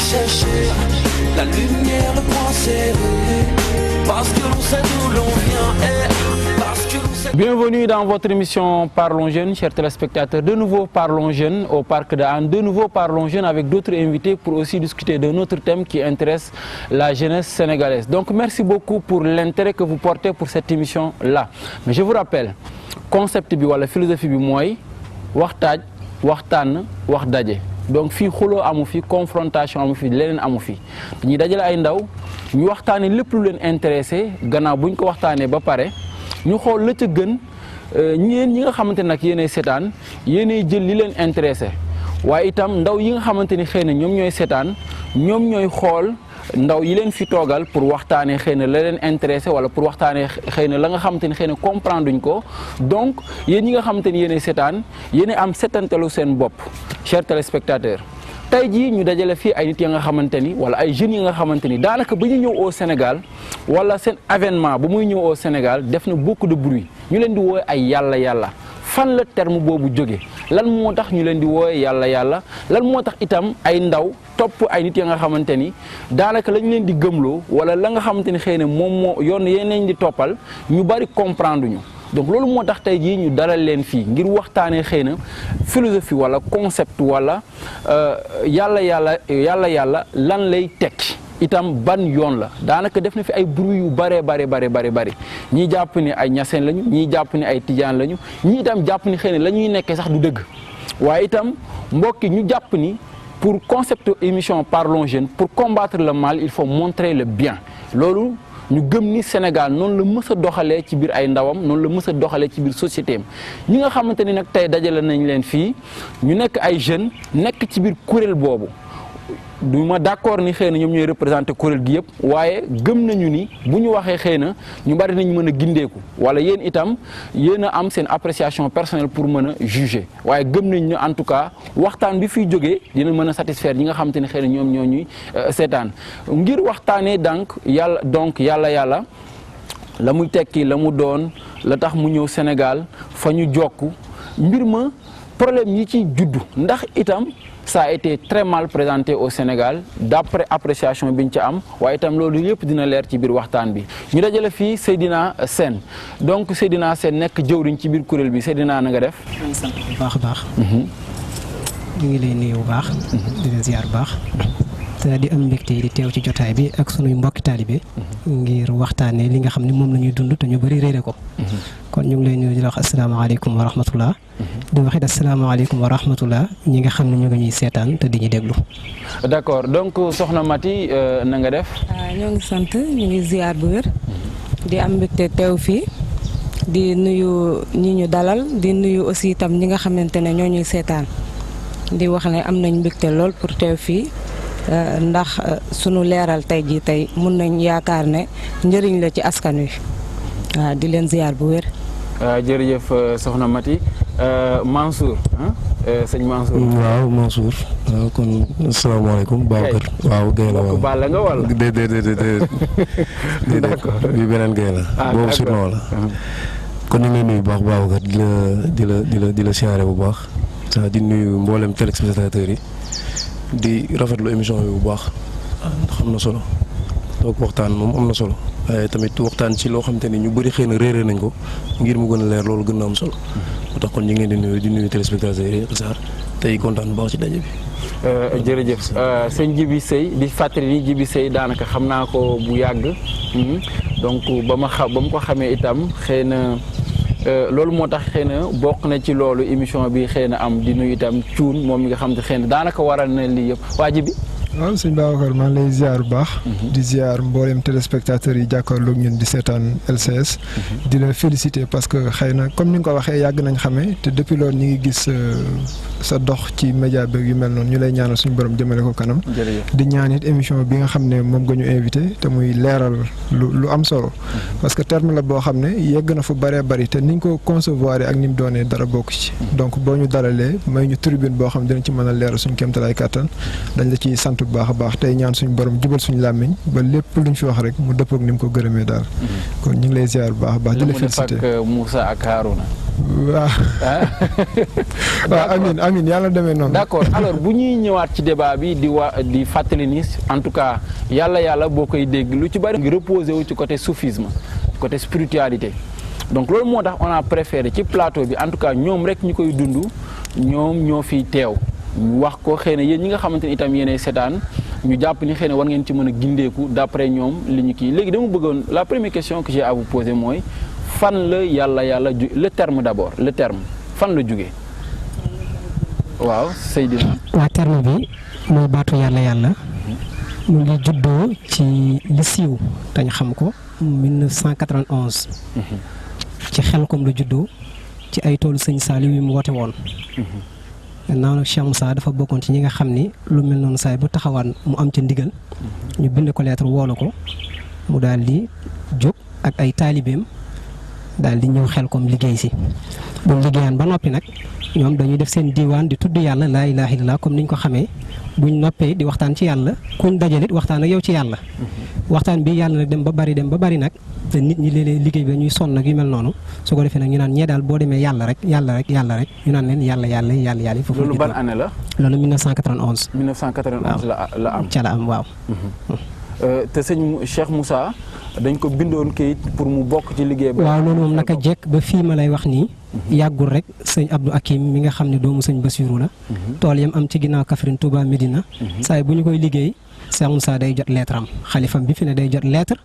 chercher la lumière, le point serré, parce que l'on sait d'où l'on vient et parce que l'on sait... Bienvenue dans votre émission Parlons Jeunes, chers téléspectateurs. De nouveau Parlons Jeunes au Parc de Hann. De nouveau Parlons Jeunes avec d'autres invités pour aussi discuter d'un autre thème qui intéresse la jeunesse sénégalaise. Donc merci beaucoup pour l'intérêt que vous portez pour cette émission-là. Mais je vous rappelle, concept bi wala philosophie bi mooy waxtaaj waxtaan wax daje. Donc fii xuloo amu fi confrontation amu fi leneen amu fi dañuy dajale ay ndaw ñu waxtaanee lépp lu leen intéressé gannaaw bu ñu ko waxtaanee ba pare ñu xool la ca gën ñeen ñi nga xamante nag yéenay seetaan yéenay jël li leen intéressé waaye itam ndaw yi nga xamante ni xëy na ñoom ñooy seetaan ñoom ñooy xool ndaw yi leen fi toogal pour waxtaanee xëy na la leen intéressé wala pour waxtaanee xëy na la nga xamante ni xëy na comprendre duñ ko donc yéen ñi nga xamante ni yéenay seetaan yéenay am setantelu seen bopp chers téléspectateurs. tey jii ñu dajale fii ay nit ya nga xamante ni wala ay jeunes yi nga xamante ni daanaka ba ñu ñëw au Sénégal wala seen avènement ba muy ñëw au Sénégal def na beaucoup de bruit ñu leen di woowe ay yàlla fan la terme boobu jóge lan moo tax ñu leen di woowe yàlla lan moo tax itam ay ndaw topp ay nit ya nga xamante ni daanaka lañ leen di gëmloo wala la nga xamante ni xëy na moom moo yoon yéen lañ di toppal ñu bari comprendre ñu donc loolu moo tax tey jii ñu dalal leen fii ngir waxtaanee xëy na philosophie wala concept wala yàlla lan lay tekki itam ban yoon la daanaka def na fi ay bruit yu bare ñii jàpp ni ay ñaseen lañu ñii jàpp ni ay tijaan lañu ñii itam jàpp ni xëy na la ñuy nekkee sax du dëgg waaye itam mbokki ñu jàpp ni pour concept émission Parlons Jeunes pour combattre le mal il faut montrer le bien loolu ñu gëm ni Sénégal noonu la mës a doxalee ci biir ay ndawam noonu la mës a doxalee ci biir société am ñi nga xamante ni nag tey dajale nañ leen fii ñu nekk ay jeunes nekk ci biir kuréel boobu du ma d'accord ni xëy na ñoom ñooy représenté kuréel gi yëpp waaye gëm nañu ni bu ñu waxee xëy na ñu bari nañ mën a gindeeku wala yéen itam yéen a am seen appréciation personnelle pour mën a juger waaye gëm nañ ne en tout cas waxtaan bi fiy jógee dina mën a satisfaire ñi nga xamante ne xëy na ñoom ñoo ñuy seetaan ngir waxtaanee yàlla la muy tekki la mu doon la tax mu ñëw Sénégal fa ñu jokk mbir ma problème yi ci juddu ndax itam ça a été très mal présenté au Sénégal d'après appréciation bi ñu ci am waaye itam loolu yëpp dina leer ci biir waxtaan bi ñu dajale fii Seydina Sène donc Seydina Sène nekk jëwriñ ci biir kuréel bi Seydina na nga def. maa ngi sant bu baax a baax. ñu ngi lay nuyu bu baax. di la ziar bu baax. te di am mbégte di teew ci jotaay bi ak sunuy mbokki taalibe ngir waxtaanee li nga xam ne moom la ñuy dund te ñu bëri réere ko. kon ñu ngi lay nuyu di la wax asalaamaaleykum wa rahmatullah. di wax it asalaamaaleykum wa rahmatullah ñi nga xam ne ñu ngi ñuy seetaan te di ñu déglu. d'accord donc soxna Mati na nga def. ñoo ngi sant ñu ngi ziar bu wér. di am mbégte teew fii di nuyu ñi ñu dalal di nuyu aussi itam ñi nga xamante ne ñoo ñuy seetaan di wax ne am nañ mbégte lool pour teew fii. ndax sunu leeral tey jii tey mun nañ yaakaar ne njëriñ la ci askan wi waaw di leen ziar bu wér. jërëjëf soxna Mati Mansour sëñ Mansour. waaw Mansour. waaw kon asalaamaaleykum Babacar. waaw Guèye la waaw Balla nga wala. déedéet. d'accord bi beneen Guèye la. boobu surnom la. kon ñu ngi lay nuyu bu baax Babacar di la siyaare bu baax. di nuyu mboolem téléspectateurs yi. di rafetlu émission bi bu baax ndax am na solo donc waxtaan moom am na solo waaye tamit waxtaan ci loo xamante ni ñu bëri xëy na réeré nañ ko ngir mu gën a leer loolu gën na am solo moo tax kon ñu ngi leen di nuyu téléspectateurs yi Sarr tey kontaan bu baax ci daje bi. jërëjëf sëñ Djibi Seye di fàttali ni Djibi Seye daanaka xam naa ko bu yàgg donc ba mu ko xamee itam xëy na. loolu moo tax xëy na bokk na ci loolu émission bi xëy na am di nuyu itam cuun moom mi nga xam ne xëy na daanaka waral na lii yëpp waa ji bi. waaw sëñ Babacar maa ngi lay ziar bu baax. di ziar mboolem téléspectateurs yi jàkkaarloog ñun di seetaan LCS. di la féliciter parce que xëy na comme ni nga ko waxee yàgg nañ xamee te depuis loolu ñu ngi gis sa dox ci média beeg yu mel noonu ñu lay ñaanal suñu borom jëmale ko kanam. di ñaan it émission bi nga xam ne moom nga ñu invité te muy leeral lu am solo. parce que terme la boo xam ne yegg na fu bëree bëri te niñ ko concevoir ak ni mu doonee dara bokk ci. donc boo ñu dalalee may ñu tribune boo xam ne dinañ ci mën a leeral suñu kéemtalaay kàttan dañ la ciy sant bu bu baax a baax tey ñaan suñu borom jubal suñu làmmiñ ba lépp luñ fi wax rek mu dëppoog ni mu ko gërëmee daal. kon ñu ngi lay ziar bu baax a baax. di la félicité ak Moussa ak Harouna. waaw. waaw amiin yàlla demee noonu. d'accord alors bu ñuy ñëwaat ci débat bi di fàttali ni en tout cas yàlla boo koy dégg lu ci bari ngi reposé wu ci côté soufisme côté spiritualité donc loolu moo tax on a préféré ci plateau bi en tout cas ñoom rek ñu koy dund ñoom ñoo fiy teew ñu wax ko xëy na yéen ñi nga xamante ni itam yéenay seetaan ñu jàpp ni xëy na war ngeen ci mën a gindeeku d'après ñoom li ñu kii léegi dama bëggoon la première question que j'ai à vous poser mooy fan la yàlla le terme d'abord le terme fan la jógee waaw Seydina. waa terme bi mooy baatu yàlla mu ngi juddoo ci li siiw dañ xam ko 1991 ci Xelkom la juddoo ci ay toolu sëñ Saliou yi mu woote woon naaw nag Cheikh Moussa dafa bokkoon ci ñi nga xam ni lu mel noonu saay bu taxawaan mu am ca ndigal ñu bind ko lettre woolu ko mu daal di jóg ak ay taalibeem daal di ñëw Xelkom liggéey si bu liggéeyaan ba noppi nag ñoom dañuy def seen diiwaan di tudd yàlla laa ilaaha illallaah comme niñ ko xamee buñ noppee di waxtaan ci yàlla kuñ dajalit waxtaan ak yow ci yàlla waxtaan bi yàlla nag dem ba bari nag te nit ñi léeg-léeg liggéey bi dañuy sonn ak yu mel noonu su ko defee nag ñu naan ñee daal boo demee yàlla rek ñu naan leen yàlla foofu loolu ban année la loolu 1991 la am ca la am waaw te sëñ Cheikh Moussa dañ ko bindoon kayit pour mu bokk ci liggéey ba waaw loolu moom naka jekk ba fii ma lay wax nii yàggul rek sëñ Abdou Hakim mi nga xam ne doomu sëñ Bassirou la tool yam am ci ginnaaw Kaffrine Touba Médina saa bu ñu koy liggéey Cheikh Moussa day jot lettre am xalifam bi fi ne day jot lettre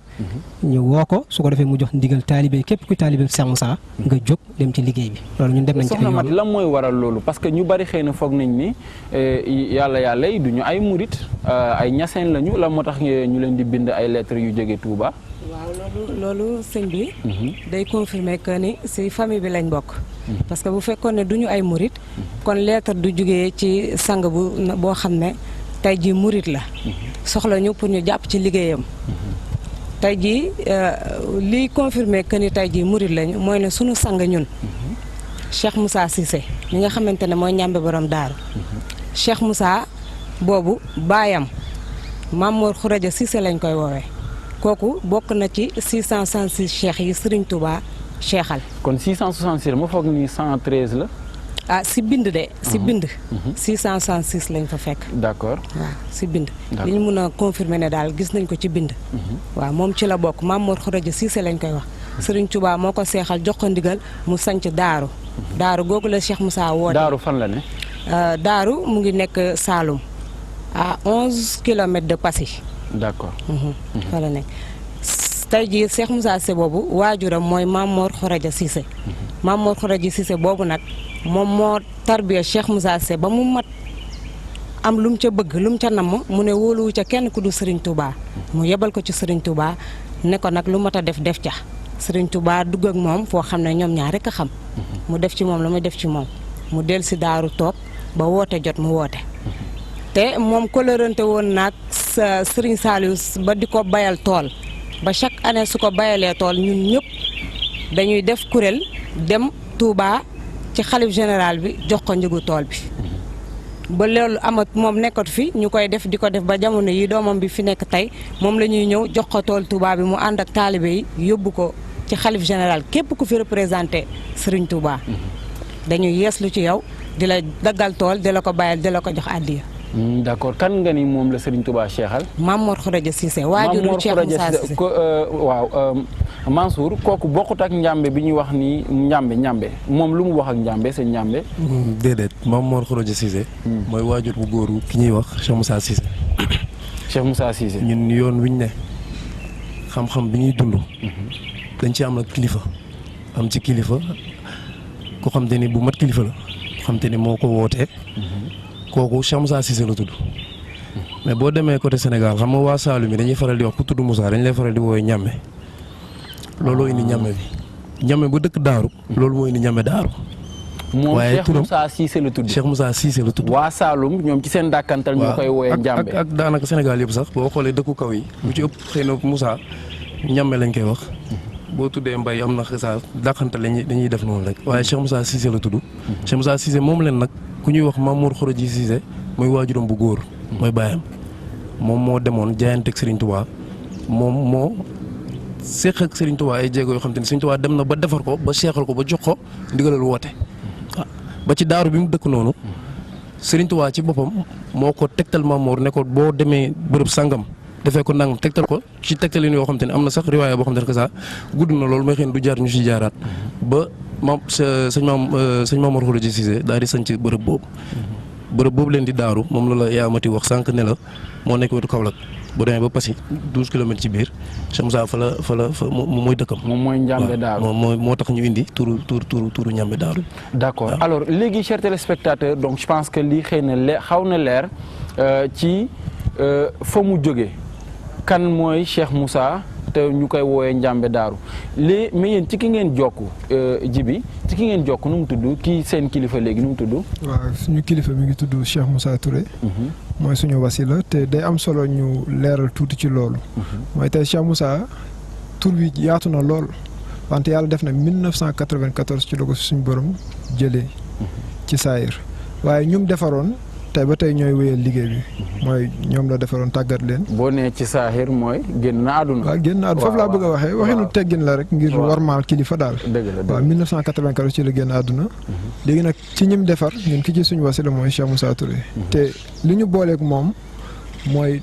ñu woo ko su ko defee mu jox ndigal taalibe képp kuy taalibe Cheikh Moussa nga jóg dem ci liggéey bi loolu ñun dem nañ ci soxna Mat lan mooy waral loolu parce que ñu bari xëy na foog nañ ni yàlla yi du ñu ay murit ay ñaseen lañu lan moo tax ñu leen di bind ay lettres yu jóge Touba. waaw loolu sëñ bi day confirmer que ni ci famille bi lañ bokk parce que bu fekkoon ne du ñu ay murit kon lettre du jógee ci sang boo xam ne tey jii murit la soxla ñu pour ñu jàpp ci liggéeyam tey jii liy confirmer que ni tey jii murit lañu mooy ne sunu sang ñun Cheikh Moussa Cissé mi nga xamante ne mooy ñàmbe borom daaru Cheikh Moussa boobu baayam Mamour Khouradia Cissé lañ koy woowee kooku bokk na ci 666 cheikh yi Serigne Touba cheikhal. kon 666 ma foog ni 113 la. ah si bind de. si bind. 666 lañ fa fekk. d'accord waaw si bind. li ñu mun a confirmer ne daal gis nañ ko ci bind. waaw moom ci la bokk Mamour Khouradia Cissé lañ koy wax. Serigne Touba moo ko seexal jox ko ndigal mu sanc daaru. daaru googu la Cheikh Moussa woote. daaru fan la ne. daaru mu ngi nekk Saloum à 11 kilomètres de Passy. d'accord. fa la nekk tey jii Cheikh Moussa Cissé boobu waajuram mooy Mamour Khouradia Cissé. Mamour Khouradia Cissé boobu nag moom moo tarbiya Cheikh Moussa Cissé ba mu mat am lu mu ca bëgg lu mu ca namm mu ne wóoluwu ca kenn ku du Serigne Touba. mu yebal ko ci Serigne Touba ne ko nag lu mat a def ca Serigne Touba dugg ak moom foo xam ne ñoom ñaar rek a xam. mu def ci moom lu muy def ci moom mu del si daaru toog ba woote jot mu woote. te moom kolërante woon nag Serigne Saliou ba di ko bayal tool ba chaque année su ko bayalee tool ñun ñëpp dañuy def kuréel dem Touba ci xalif général bi jox ko njëgu tool bi. ba loolu amat moom nekkatu fi ñu koy def di ko def ba jamono yi doomam bi fi nekk tey moom la ñuy ñëw jox ko tool Touba bi mu ànd ak taalibe yi yóbbu ko ci xalif général képp ku fi représenté Serigne Touba. dañuy yeeslu ci yow di la daggal tool di la ko bayal di la ko jox àddiya. d'accord kan nga ni moom la Serigne Touba cheikhal. Mamour Khouradia Cissé waajuru Cheikh Moussa Cissé. waaw Mansour kooku bokkut ak njàmbe bi ñuy wax ni njàmbe moom lu mu wax ak njàmbe seen njàmbe. déedéet Mamour Khouradia Cissé. mooy waajur bu góoru ki ñuy wax Cheikh Moussa Cissé. Cheikh Moussa Cissé. ñun yoon wi ñu ne xam-xam bi ñuy dund. dañ ci am nag kilifa am ci kilifa ku xam te ni bu mat kilifa la xam te ni moo ko wootee. kooku Cheikh Moussa Cissé la tudd mais boo demee côté Sénégal xam nga waa Saloum yi dañuy faral di wax ku tudd Moussa dañ lay faral di woowee ñàmme looloo indi ñàmme bi ñàmme ba dëkk daaru loolu moo indi ñàmme daaru. waaye Cheikh Moussa Cissé la tudd. Cheikh Moussa Cissé la tudd. waa Saloum ñoom ci seen dàkkantal ñoo koy woowee njàmbe ak daanaka Sénégal yëpp sax boo xoolee dëkku kaw yi. lu ci ëpp xëy na Moussa ñàmme lañ koy wax. boo tuddee mbay am na saa dàkkantal dañuy def noonu rek waaye Cheikh Moussa Cissé la tudd. Cheikh Moussa Cissé moom leen nag ku ñuy wax Mamour Khouradia Cissé mooy waajuram bu góor mooy baayam moom moo demoon jaayanteeg Serigne Touba moom moo seex ak Serigne Touba ay jéego yoo xam te ne Serigne Touba dem na ba defar ko ba seexal ko ba jox ko ndigalal woote ba ci daaru bi mu dëkk noonu Serigne Touba ci boppam moo ko tegtal Mamour ne ko boo demee bërëb sangam defee ko nangam tegtal ko ci tegtal yoo xam te ne am na sax riwaaya boo xam te ne que ça gudd na loolu may xëy du jaar ñu si jaaraat ba sëñ Mamour Khourédia Cissé daal di sañ ci bërëb boobu leen di daaru moom la yaamati wax sànq ne la moo nekk wetu Kaolack bu demee ba Passy 12 kilomètres ci biir Cheikh Moussa fa mooy dëkkam. moom mooy Njambe Daaru moo tax ñu indi turu Njambe Daaru. d'accord alors léegi chers téléspectateurs donc je pense que lii xëy na xaw na leer ci fa mu jóge kan mooy Cheikh Moussa te ñu koy woowee Njambe Daaru mais yéen ci ki ngeen jokk Djiby ci ki ngeen jokk nu mu tudd kii seen kilifa léegi nu mu tudd. waaw suñu kilifa mi ngi tudd Cheikh Moussa Touré. mooy suñu wasila te day am solo ñu leeral tuuti ci loolu. mooy tey Cheikh Moussa tur bi yaatu na lool wante yàlla def na 1994 ci la ko suñu borom jëlee. ci saayir waaye ñum defaroon. tey ba tey ñooy wéyal liggéey bi mooy ñoom la defaroon tàggat leen. boo nee ci saaxir mooy génn na àdduna. waaw génn na àdduna foofu laa bëgg a waxee waxinu teggin la rek ngir warmaal kilifa daal. dëgg la waaw 1994 ci la génn àdduna. léegi nag ci ñim defar ñun ki ci suñu wasila mooy Cheikh Moussa Touré. te li ñu booleeg moom mooy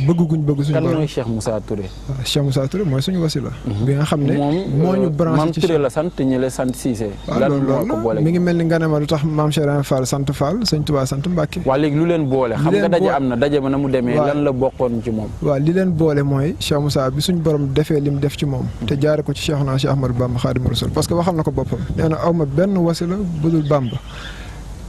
bëgg guñ bëgg suñu. kan mooy Cheikh Moussa Touré. waaw Cheikh Moussa Touré mooy suñu wasila. bi nga xam ne moo ñu branché ci Touré la sant ñi la sant Cissé. lan moo mi ngi mel ni nga ne ma lu tax maam Cheikh Fall sant Fall sëñ Touba sant Mbacke. waaw léegi lu leen boole. xam nga daje am na daje ba na mu demee. lan la bokkoon ci moom. waaw li leen boole mooy Cheikh Moussa bi suñu borom defee lim def ci moom. te jaare ko ci Cheikhuna Cheikh Ahmadou Bamba Khadimu Rasul parce que waxal na ko boppam nee na aw ma benn wasila budul Bamba.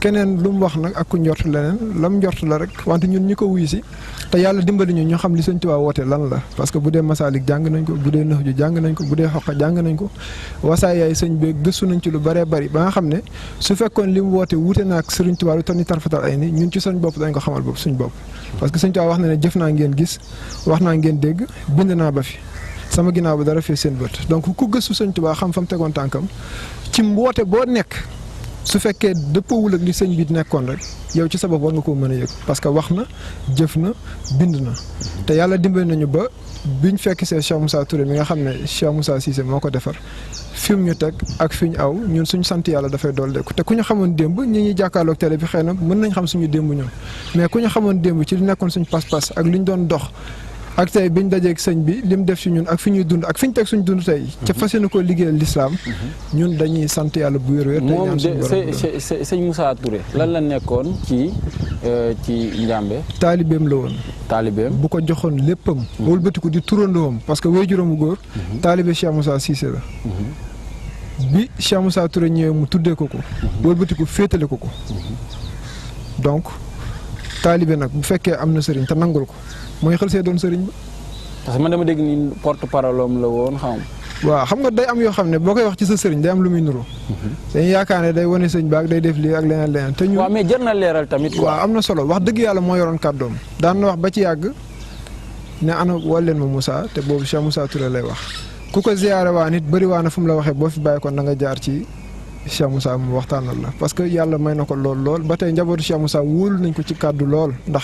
keneen lu mu wax nag ak ku njort leneen lam njort la rek wante ñun ñi ko wuyu si te yàlla dimbali ñu xam li Sëñ Tuubaa woote lan la parce que bu dee Masaalik jàng nañ ko bu dee Nahju jàng nañ ko bu dee Xoqa jàng nañ ko wasaay yaay sëñ bi gëstu nañ ci lu bëree bëri ba nga xam ne su fekkoon li mu woote wuute na ak Sëriñ Tuubaa lu toll ni tarfatal ay ni ñun ci suñ bopp dañ ko xamal bopp suñ bopp parce que Sëñ Tuubaa wax na ne jëf naa ngeen gis wax naa ngeen dégg bind naa ba fi sama ginnaaw ba dara fee seen bët donc ku gëstu Sëñ Tuubaa xam fa mu tegoon tànkam ci mboote boo nekk su fekkee dëppoowul ak li sëñ bi nekkoon rek yow ci sa bopp war nga koo mën a yëg parce que wax na jëf na bind na te yàlla dimbali nañu ba biñ fekk see Cheikh Moussa Touré mi nga xam ne Cheikh Moussa Cissé moo ko defar fi mu ñu teg ak fi ñu aw ñun suñu sant yàlla dafay dolleeku te ku ñu xamoon démb ñi ñuy jàkkaarloog télé bi xëy na mën nañ xam suñu démb ñun mais ku ñu xamoon démb ci li nekkoon suñu pas-pas ak li ñu doon dox ak tey biñ dajeeg sëñ bi lim def ci ñun ak fi ñuy dund ak fi ñu teg suñu dund tey. ca fas yéene koo liggéeyal lislaam ñun dañuy sant yàlla bu wér-wér. tey ñaan suñu borom moom sëñ Moussa Touré lan la nekkoon ci Njambe. taalibeem la woon. taalibeem bu ko joxoon léppam. wëlbatiku di turandoom parce que wéyjuram bu góor. taalibe Cheikh Moussa Cissé la. bi Cheikh Moussa Touré ñëwee mu tuddee ko ko. wëlbatiku féetale ko ko. donc taalibe nag bu fekkee am na sëriñ te nangul ko. mooy xel see doon sëriñ ba. parce que man dama dégg ni porte parole am la woon xam waaw xam nga day am yoo xam ne boo koy wax ci sa sëriñ day am lu muy nuru. dañuy yaakaar ne day wane sëñ ba ak day def lii ak leneen leneen. te ñu waaw mais jar na leeral tamit. waaw am na solo wax dëgg yàlla moo yoroon kàddoom. daan na wax ba ci yàgg ne ana wal leen ma Moussa te boobu Cheikh Moussa Touré lay wax. ku ko ziyaare waa nit bëri waa na fu mu la waxee boo fi bàyyi ko na nga jaar ci Cheikh Moussa mu waxtaanal la parce que yàlla may na ko lool ba tey njabootu Cheikh Moussa wóolu nañ ko ci kàddu lool ndax.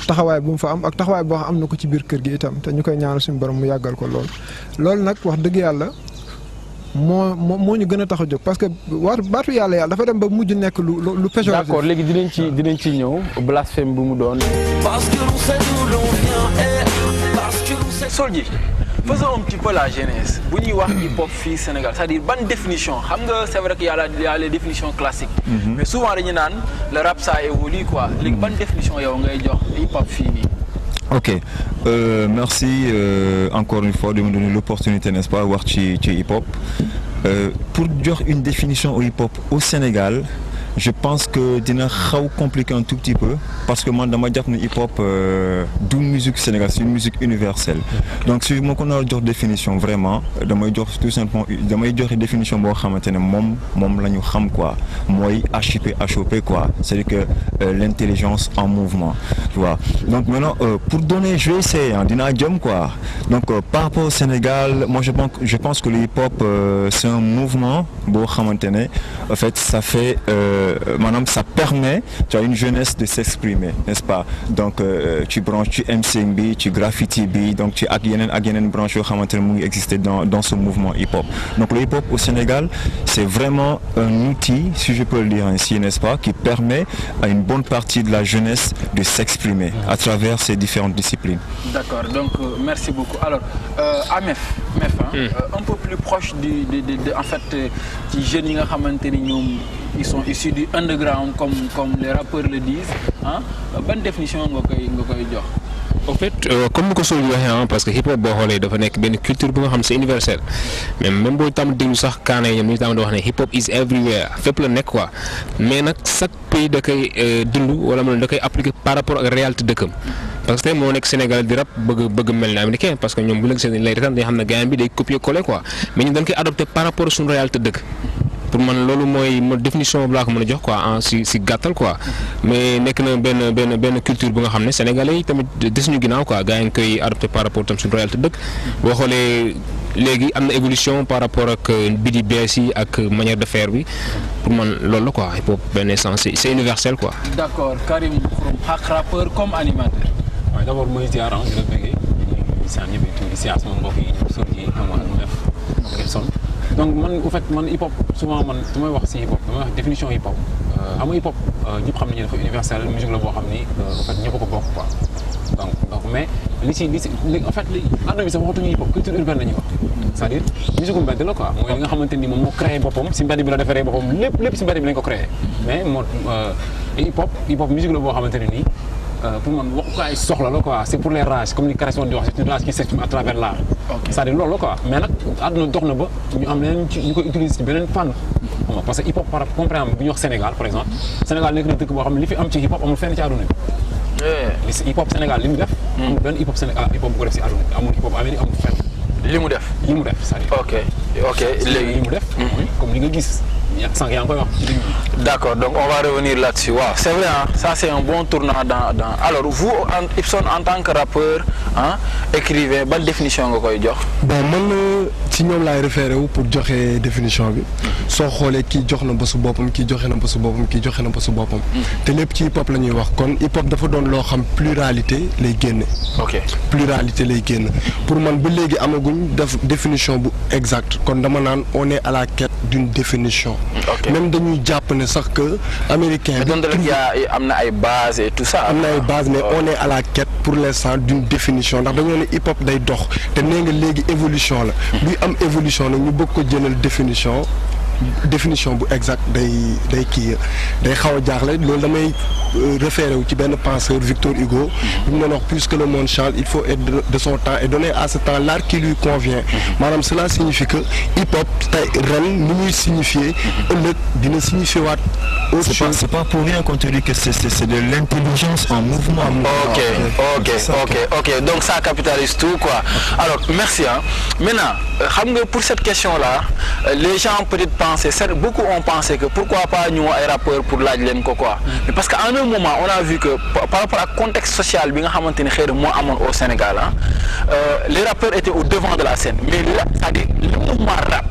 taxawaay bu mu fa am ak taxawaay boo xam am na ko ci biir kër gi itam te ñu koy ñaanal suñu borom mu yàggal ko loolu nag wax dëgg yàlla moo ñu gën a tax a jóg parce que baatu yàlla dafa dem ba mujj nekk lu péjoratif. d'accord léegi dinañ ci ñëw blasphème bu mu doon. Parce que l'on sait d'où l'on vient et parce que l'on sait. Soldier, faisons un petit peu la genèse bu ñuy wax hip hop fii Sénégal c'est-à-dire ban définition xam nga c'est vrai que y a les définitions classiques. mais souvent dañu naan le rap ça évolue quoi léegi ban définition yow ngay jox hip hop fii nii. Ok, merci encore une fois de me donner l'opportunité, n'est-ce pas, voir ci hip-hop. Pour dire une définition au hip-hop au Sénégal, je pense que dina xaw compliqué un tout petit peu parce que man dama jàpp ne hip-hop du musique Sénégal, c'est une musique universelle. Donc si ma ko nar a jox définition vraiment damay jox tout simplement damay joxe définition boo xamante ne moom la ñu xam quoi mooy HIP quoi, c'est-à-dire que l'intelligence en mouvement, tu vois. Donc maintenant pour donner, je vais essayer dinaa jëm quoi. Donc par rapport au Sénégal, moi je pense que le hip-hop c'est un mouvement boo xamante ne en fait ça fait maanaam ça permet tu as une jeunesse de s'exprimer, n'est-ce pas? Donc tu branches ci MCing bi ci graffiti bi donc ci ak yeneen branche yoo xamante ne mu ngi exister dans ce mouvement hip-hop. Donc le hip-hop au Sénégal c'est vraiment un outil, si je peux le dire ainsi, n'est-ce pas, qui permet à une bonne partie de la jeunesse de s'exprimer à travers ces différentes disciplines. D'accord, donc merci beaucoup. Alors Amef un peu plus proche en fait ci jeunes yi nga xamante ni ñoom ils sont issus du underground comme les rappeurs le disent ban définition nga koy jox. En fait comme ni ko Sow waxee parce que hip hop boo xoolee dafa nekk benn culture bu nga xam c'est universel mais même boo tam déglu sax kaana yi ñoom ñu tam di wax ne hip hop is everywhere fépp la nekk quoi mais nag chaque pays da koy dund wala da koy appliquer par rapport ak réalité dëkkam. parce que tey moo nekk Sénégal di rap bëgg mel ni américain parce que ñoom bu la gisee dañ lay retaan dañu xam ne gars bi day copier coller quoi mais ñu dañ koy adopté par rapport ak suñu réalité dëkk. pour man loolu mooy définition bu laa ko mën a jox quoi si gàttal quoi mais nekk na benn culture bu nga xam ne sénégalais yi tamit desuñu ginnaaw quoi gars yi ngi koy adopté par rapport tam suñu réalité dëkk boo xoolee léegi am na évolution par rapport ak bidi bees yi ak manière de faire bi pour man loolu la quoi hip hop benn sens c'est universel quoi. D'accord, Karim Xurum Xaq rappeur comme animateur. waaw d'abord mooy ziar di la bëggee di saan ñëpp di ziar sama mbokk yi ñoom sori yi xam nga def son donc man en fait man hip hop souvent man su may wax si hip hop damay wax définition hip hop xam nga hip hop ñëpp xam nañu dafa universel musique la boo xam ni en fait ñëpp ko bokk quoi donc mais li si en fait li àdduna bi sax waxatuñu hip hop culture urbaine la ñuy wax c'est-à-dire musique bu mbedd la quoi mooy li nga xamante ni moom moo créé boppam si mbedd bi la defaree boppam lépp si mbedd bi lañ ko créé mais moo hip hop musique la boo xamante ne nii pour man waxukaay soxla la quoi c'est pour les rages comme ni Karim di wax c'est une rage qui s'exprime à travers l'art c'est-à-dire loolu la quoi mais nag àdduna dox na ba ñu am leneen ñu koy utiliser ci beneen fànn xam nga parce que hip hop par exemple bu ñuy wax Sénégal par exemple Sénégal nekk na dëkk boo xam ne li fi am ci hip hop amul fenn ci àdduna bi li hip hop Sénégal li mu def amul benn hip hop Sénégal hip hop bu ko def ci àdduna bi amul hip hop Amérique amul fenn li mu def c'est-à-dire ok léegi li mu def comme li nga gis sànq yaa ngi koy wax ci dégg d'accord, donc on va revenir là-dessus. Wow, c'est vrai, hein? Ça c'est un bon tournant dans... Alors vous, Ibson, en tant que rappeur, écrivain, quelle définition vous avez dit? Ben man ci ñoom laay référé wu pour joxe définition bi soo xoolee kii jox na bosu boppam kii joxe na bosu boppam kii joxe na bosu boppam te lépp ci hip hop la ñuy wax kon hip hop dafa doon loo xam pluralité lay génne. Ok, pluralité lay génn pour man ba léegi amaguñ def définition bu exact kon dama naan on est à la quête d'une définition. Ok, même dañuy jàpp ne sax que américain donc il y a ay bases et tout ça. am na ay bases mais on est à la quête pour l'instant d'une définition ndax dañoo ne hip hop day dox te nee nga léegi évolution la buy am évolution nag ñu bëgg ko jëlal définition bu exact day kii day xaw a jaaxle loolu damay référé wu ci benn penseur Victor Hugo bi mu doon wax plus que le monde change il faut être de son temps et donner à ce temps l'art qui lui convient maanaam cela signifie que hip hop tey ren ni muy signifier ëllëg dina signifier waat autre chose. C'est pas pour rien qu'on te dit que c'est de l'intelligence en mouvement. Ok, donc ça capitalise tout quoi. Alors merci hein. Maintenant xam nga pour cette question là les gens peut-être pensaient, beaucoup ont pensé que pourquoi pas nous ay rappeurs pour laaj leen ko quoi. Mais parce qu'à un moment on a vu que par rapport au contexte social bi nga xamante ni xëy na moo amoon au Sénégal les rappeurs étaient au devant de la scène mais là c'est-à-dire le mouvement rap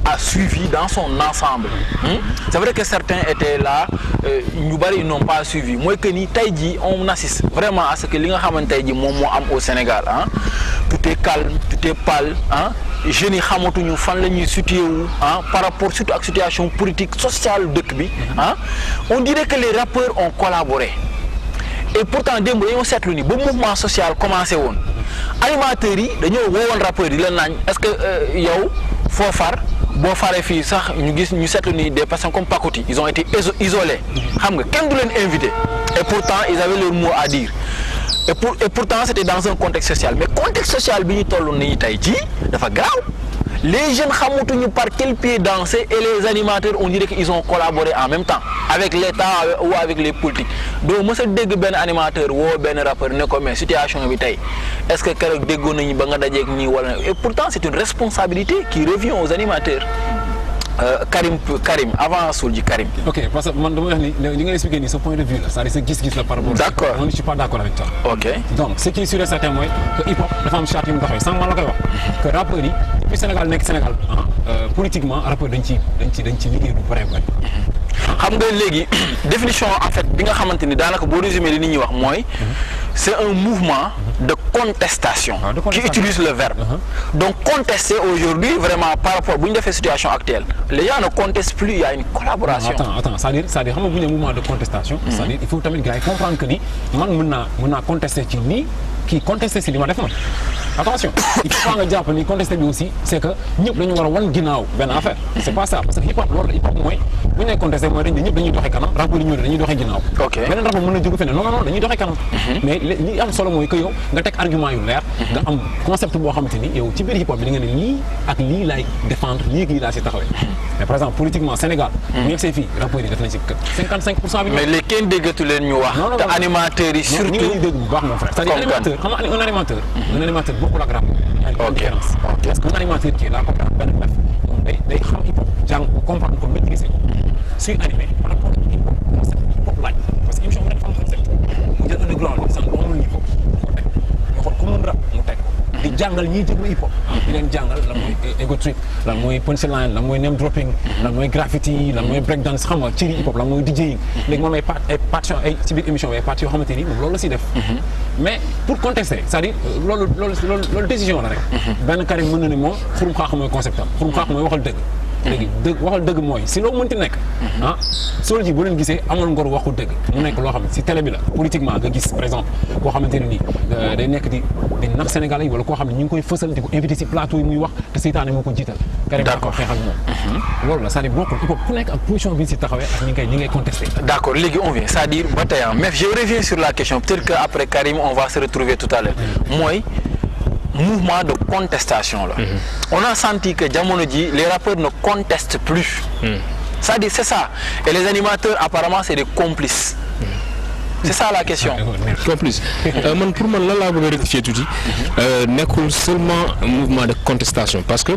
a suivi dans son ensemble. C'est vrai que certains étaient là, ils n'ont pas suivi. Moi que ni tey jii on assiste vraiment à ce que li nga xamante tey jii moom moo am au Sénégal tout est calme, tout est pâle jeunes yi xamatuñu fan la ñuy situé wu par rapport surtout ak situation politique sociale dëkk bi on dirait que les rappeurs ont collaboré et pourtant démb dañoo seetlu ni ba mouvement social commencé woon animateurs yi dañoo woowoon rappeurs yi leen naañ est-ce que yow foo far boo faree fii sax ñu seetlu ni des personnes comme Pakouti ils ont été isolés xam nga kenn du leen invité et pourtant ils avaient leur mot à dire et pourtant c'était dans un contexte social mais contexte social bi ñu toll nii tey jii dafa grave les jeunes xamatuñu par quel pied danser et les animateurs on dirait qu'ils ont collaboré en même temps avec l'État ou avec les politiques doo mës a dégg benn animateur woo benn rappeur ne ko mais situation bi tey est-ce que keroog déggoon nañu ba nga dajeeg nii wala et pourtant c'est une responsabilité qui revient aux animateurs. Karim avant Soulji Karim. Ok, parce que man dama wax ni li nga expliqué nii ce point de vue là c'est-à-dire sa gis-gis la par rapport. D'accord. Je ne suis pas d'accord avec toi. Ok. Donc ce qui est sûr et certain mooy que hip hop dafa am charte yu mu doxee sànq man la koy wax que rappeurs yi depuis Sénégal nekk Sénégal politiquement rappeurs dañ ci liggéey bu bëree bëri. xam nga léegi définition en fait bi nga xamante ni daanaka boo résumé li nit ñi wax mooy c'est un mouvement de contestation qui utilise le verbe. Donc contester aujourd'hui vraiment par rapport bu ñu defee situation actuelle les gens ne contestent plus, il y a une collaboration. Attends, c'est-à-dire xam nga bu ñu mouvement de contestation. C'est-à-dire il faut tamit gars yi comprendre que ni man mën naa contester ci nii kii contester si li ma def man. Attention, il faut pas nga jàpp ni contester bi aussi c'est que ñëpp dañu war a wan ginnaaw benn affaire. C'est pas ça parce que hip hop loolu hip hop mooy bu ñu nee contester mooy dañ ne ñëpp dañuy doxee kanam rapport yi ñëw dañuy doxee ginnaaw. beneen rapport mën na jóge feneen non dañuy doxee kanam. Mais li am solo mooy que yow nga teg argument yu leer. nga am concept boo xamante ni yow ci biir hip hop bi da nga ne lii ak lii laay défendre lii laa si taxawee. Mais par exemple politiquement Sénégal. bu ñu egsee fii rapport yi def nañ si 55% bi. Mais les kenn déggatu leen ñu wax. te animateurs yi surtout. ñu ngi dégg bu baax mon frère. c'est-à-dire animateur xam nga un animateur bokkul ak rap. Ok. Parce qu'un animateur qui est là comme benn bref moom day xam hip hop jàng ko comprendre ko maîtriser ko suy animé par rapport ak hip hop concept hip hop laaj parce que émission bi dafa am concept mu jël underground bi sànq amul niveau ko teg nga xool ku mën rap mu teg di jàngal ñiy déglu hip hop di leen jàngal lan mooy ego trip lan mooy punchline lan mooy name dropping lan mooy graffiti lan mooy break dance xam nga ci hip hop lan mooy DJing léegi moom ay parties ay ci biir émission bi ay parties yoo xamante ni moom loolu la siy def mais pour contester c'est-à-dire loolu décision la rek benn Karim mën na ne moom xurum xaax mooy concept am xurum xaax mooy waxal dëgg léegi waxal dëgg mooy si loo mënti nekk Soulji bu leen gisee amal ngor waxu dëgg mu nekk loo xam ne si télé bi la politiquement nga gis par exemple koo xamante ne nii day nekk di nax Sénégalais yi wala koo xam ne ñu ngi koy fësal di ko invité si plateau yi muy wax te seytaane moo ko jiital Karim daa ko xeex ak moom loolu la c'est-à-dire bokkul hip hop ku nekk ak position bi si taxawee ak ñi ngay contesté. D'accord, léegi on vient c'est-à-dire ba tey mais je reviens sur la question peut-être que après Karim on va se retrouver tout à l'heure mooy mouvement de contestation là. On a senti que jamono ji les rappeurs ne contestent plus. C'est-à-dire c'est ça et les animateurs apparemment c'est des complices. C'est ça la question. Complice man pour man lan laa bëgg a rectifier tuuti nekkul seulement mouvement de contestation parce que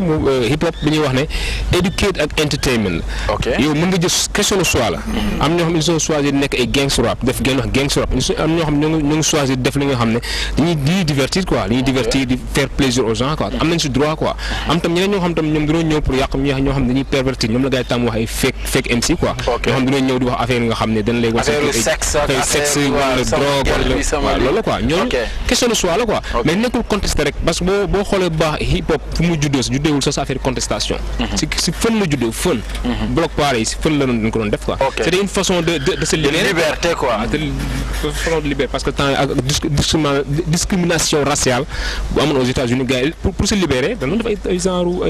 hip hop bi ñuy wax ne educate ak entertainment la. Ok yow mën nga jël question de choix la. am na ñoo xam ils ont choisi nekk ay gangster rap def ngeen wax gangster rap am ñoo xam ñoo ngi choisir def li nga xam ne dañuy divertir quoi dañuy divertir di faire plaisir aux gens quoi am nañ si droit quoi am tam ñeneen ñoo xam tam ñoom dañoo ñëw pour yàq ñoo xam ne dañuy pervertir ñoom la gars yi tam wax ay fake MC quoi. ñoo xam dañoo ñëw di wax affaire yi nga xam ne dañ lay wax sexe wala drogue wala loolu la quoi ñooñu question de choix la quoi mais nekkul contesté rek parce que boo xoolee bu baax hip hop fu mu juddeewul sa affaire contestation si fën la juddee fën bloc pareil si fën la doon ko doon def quoi c'est une façon de se libérer liberté quoi façon de libérer parce que temps ak discrimination raciale bu amoon aux États-Unis gars yi pour se libérer dañu def ay genre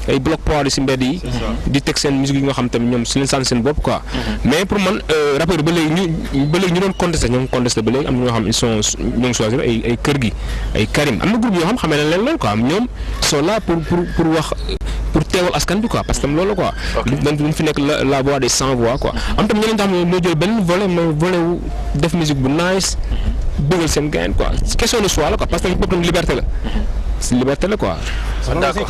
ay bloc pareil si mbedd yi di teg seen musique yi nga xam tamit ñoom si leen sànni seen bopp quoi mais pour man rappeur ba léegi ñu doon contesté ñoo ngi contesté ba léegi am na ñoo xam ils sont ñoo ngi choisir ay kër gi ay Karim am na groupe yoo xam xamee na leen loolu quoi ñoom sont là pour wax pour teewal askan bi quoi parce que tam loolu quoi donc ñu fi nekk la voix des sans voix quoi am tam ñeneen xam ne moo jël benn volet mooy volet wu def musique bu nice bëggal seen gain quoi question de choix la quoi parce que hip hop liberté la c'est liberté la quoi. D'accord.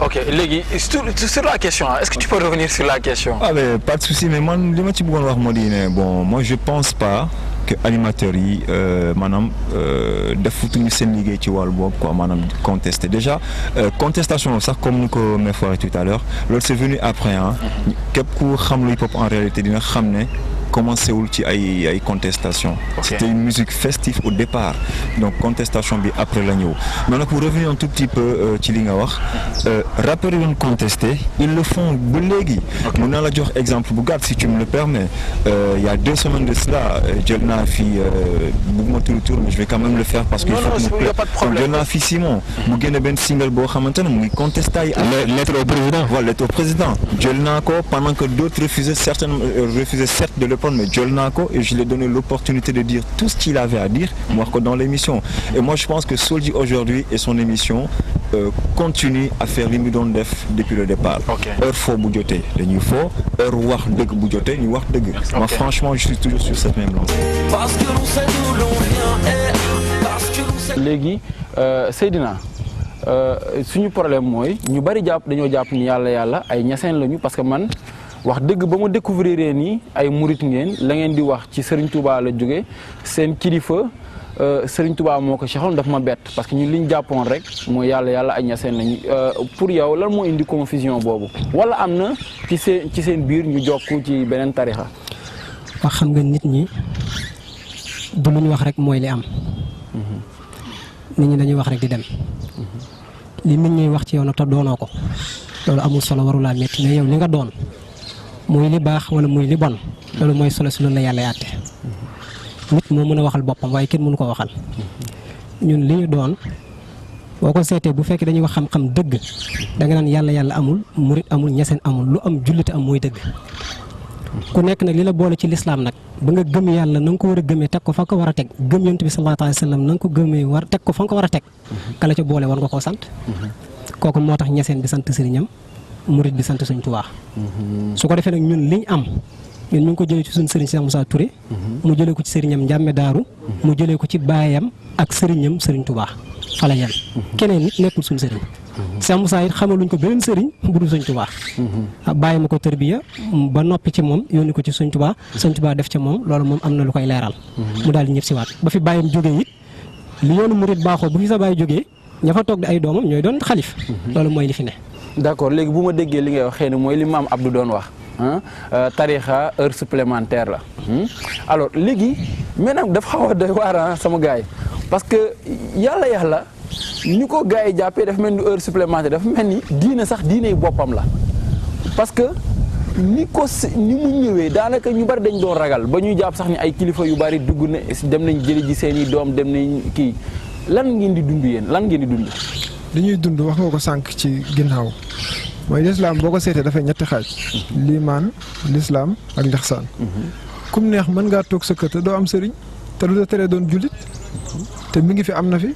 Ok léegi sur la question est-ce que tu peux revenir sur la question. Ah mais pas de souci mais man li ma ci bëggoon wax moo di ne bon moi je pense pas que animateurs yi maanaam defutuñu seen liggéey ci wàllu boobu quoi maanaam contester déjà contestation sax comme ni ko Mef waxee tout à l'heure loolu c'est venu après ah képp ku xam lu hip hop en réalité dina xam ne commencé wul ci ay contestation c'était une musique festive au départ donc contestation bi après la ñëw mais nag pour revenir un tout petit peu ci li nga wax rappeurs yi doon contester ils le font ba léegi mën naa la jox exemple bu gàtt si tu me le permets il y a 2 semaines de cela jël naa fi bëgguma tudd tur mais je vais quand même le faire parce que jël naa fi Simon mu génne benn single boo xamante ne mu ngi contester ay lettre au président voilà lettre au président jël naa ko pendant que d'autres refusaient certes de le prendre mais jël naa ko et je lui ai donné l'opportunité de dire tout ce qu'il avait à dire mu wax ko dans l'émission et moi je pense que Soulji aujourd'hui et son émission continue à faire li mu doon def depuis le départ heure foo bu jotee dañuy foo heure wax dëgg bu jotee ñu wax dëgg moi franchement je suis toujours sur cette même lancée parce que l'on sait d'où l'on vient et parce que l'on sait léegi Seydina suñu problème mooy ñu bari dañoo jàpp ni yàlla ay ñaseen lañu parce que man wax dëgg ba ma découvrir nii ay murit ngeen la ngeen di wax ci Serigne Touba la jóge seen kilifa Serigne Touba moo ko seexoon daf ma bett parce que ñun li ñu jàppoon rek mooy yàlla ak ñaseen lañu pour yow lan moo indi confusion boobu wala am na ci seen biir ñu jokk ci beneen tarixa. wax xam nga nit ñi du lu ñu wax rek mooy li am. nit ñi dañuy wax rek di dem. li nit ñuy wax ci yow nag te doonoo ko loolu amul solo warulaa métti mais yow li nga doon muy li baax wala muy li bon loolu mooy solo si loolu la yàlla yàtte. nit moo mën a waxal boppam waaye kenn mënu ko waxal. ñun li ñu doon boo ko seetee bu fekkee dañuy wax xam-xam dëgg da nga naan yàlla amul murit amul ñeseen amul lu am jullite am mooy dëgg. ku nekk nag li la boole ci lislaam nag ba nga gëm yàlla na nga ko war a gëmee teg ko fa nga ko war a teg gëm yonent bi sallallahu alayhi wa sallam na nga ko gëmee teg ko fa nga ko war a teg kala ca boole war nga koo sant. kooku moo tax ñeseen bi sant sëriñam murit bi sant Sëriñ Tuubaa. su ko defee nag ñun liñ am. ñun ñu ngi ko jëlee ci suñu sëriñ Cheikh Moussa Touré mu jëlee ko ci sëriñam Njàmme Daaru mu jëlee ko ci baayam ak sëriñam Sëriñ Touba fala yem keneen nit nekkul suñu sëriñ Cheikh Moussa it xamaluñ ko beneen sëriñ bu dul Sëriñ Touba bàyyi ma ko tërbiya ba noppi ci moom yónni ko ci Sëriñ Touba Sëriñ Touba def ca moom loolu moom am na lu koy leeral mu daal di ñëpp si waat ba fi bàyyam jógee it li yoonu murit baaxoo bu fi sa bàyyi jógee ña fa toog di ay doomam ñooy doon xalif loolu mooy li fi ne. D'accord léegi bu ma déggee li ngay wax xëy na mooy li maam Abdou doon wax tarixa heure supplémentaire la alors léegi maintenant dafa xaw a doy waar sama gars yi parce que yàlla ñu ko gars yi jàppee dafa mel ni heure supplémentaire dafa mel ni diine sax diine boppam la parce que ni mu ñëwee daanaka ñu bari dañ doon ragal ba ñuy jàpp sax ni ay kilifa yu bari dugg na dem nañ jëli ji seeni doom dem nañ kii lan ngeen di dund yéen lan ngeen di dund. li ñuy dund wax nga ko sànq ci ginnaaw. mooy lislaam boo ko seetee dafay ñetti xaaj liimaan lislaam ak lixsaan kum neex mën ngaa toog sa kër te doo am sëriñ te du la teree doon jullit te mi ngi fi am na fi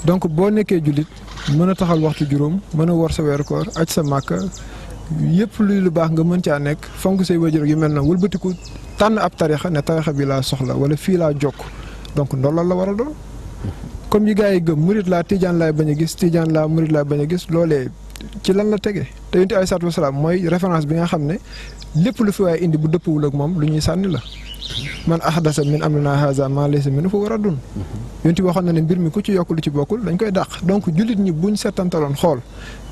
donc boo nekkee jullit mën a taxal waxtu juróom mën a war sa weeru koor aj sa màkka yëpp luy lu baax nga mën caa nekk fonk say wajur yu mel na wëlbatiku tànn ab tarixa ne tarixa bi laa soxla wala fii laa jokk donc ndollal la war a doon comme yi gars yi gëm murit laa tijaan laay bañ a gis tijaan laa murit laa bañ a gis loolee ci lan la tege te yonent alayhi salaatu wasalaam mooy référence bi nga xam ne lépp lu fi waaye indi bu dëppwul ak moom lu ñuy sànni la man ahdasa min amrina haza ma laysa minhu fa waradun yonent waxoon na ne mbir mi ku ci yokk lu ci bokkul dañ koy dàq donc jullit ñi buñ settantaloon xool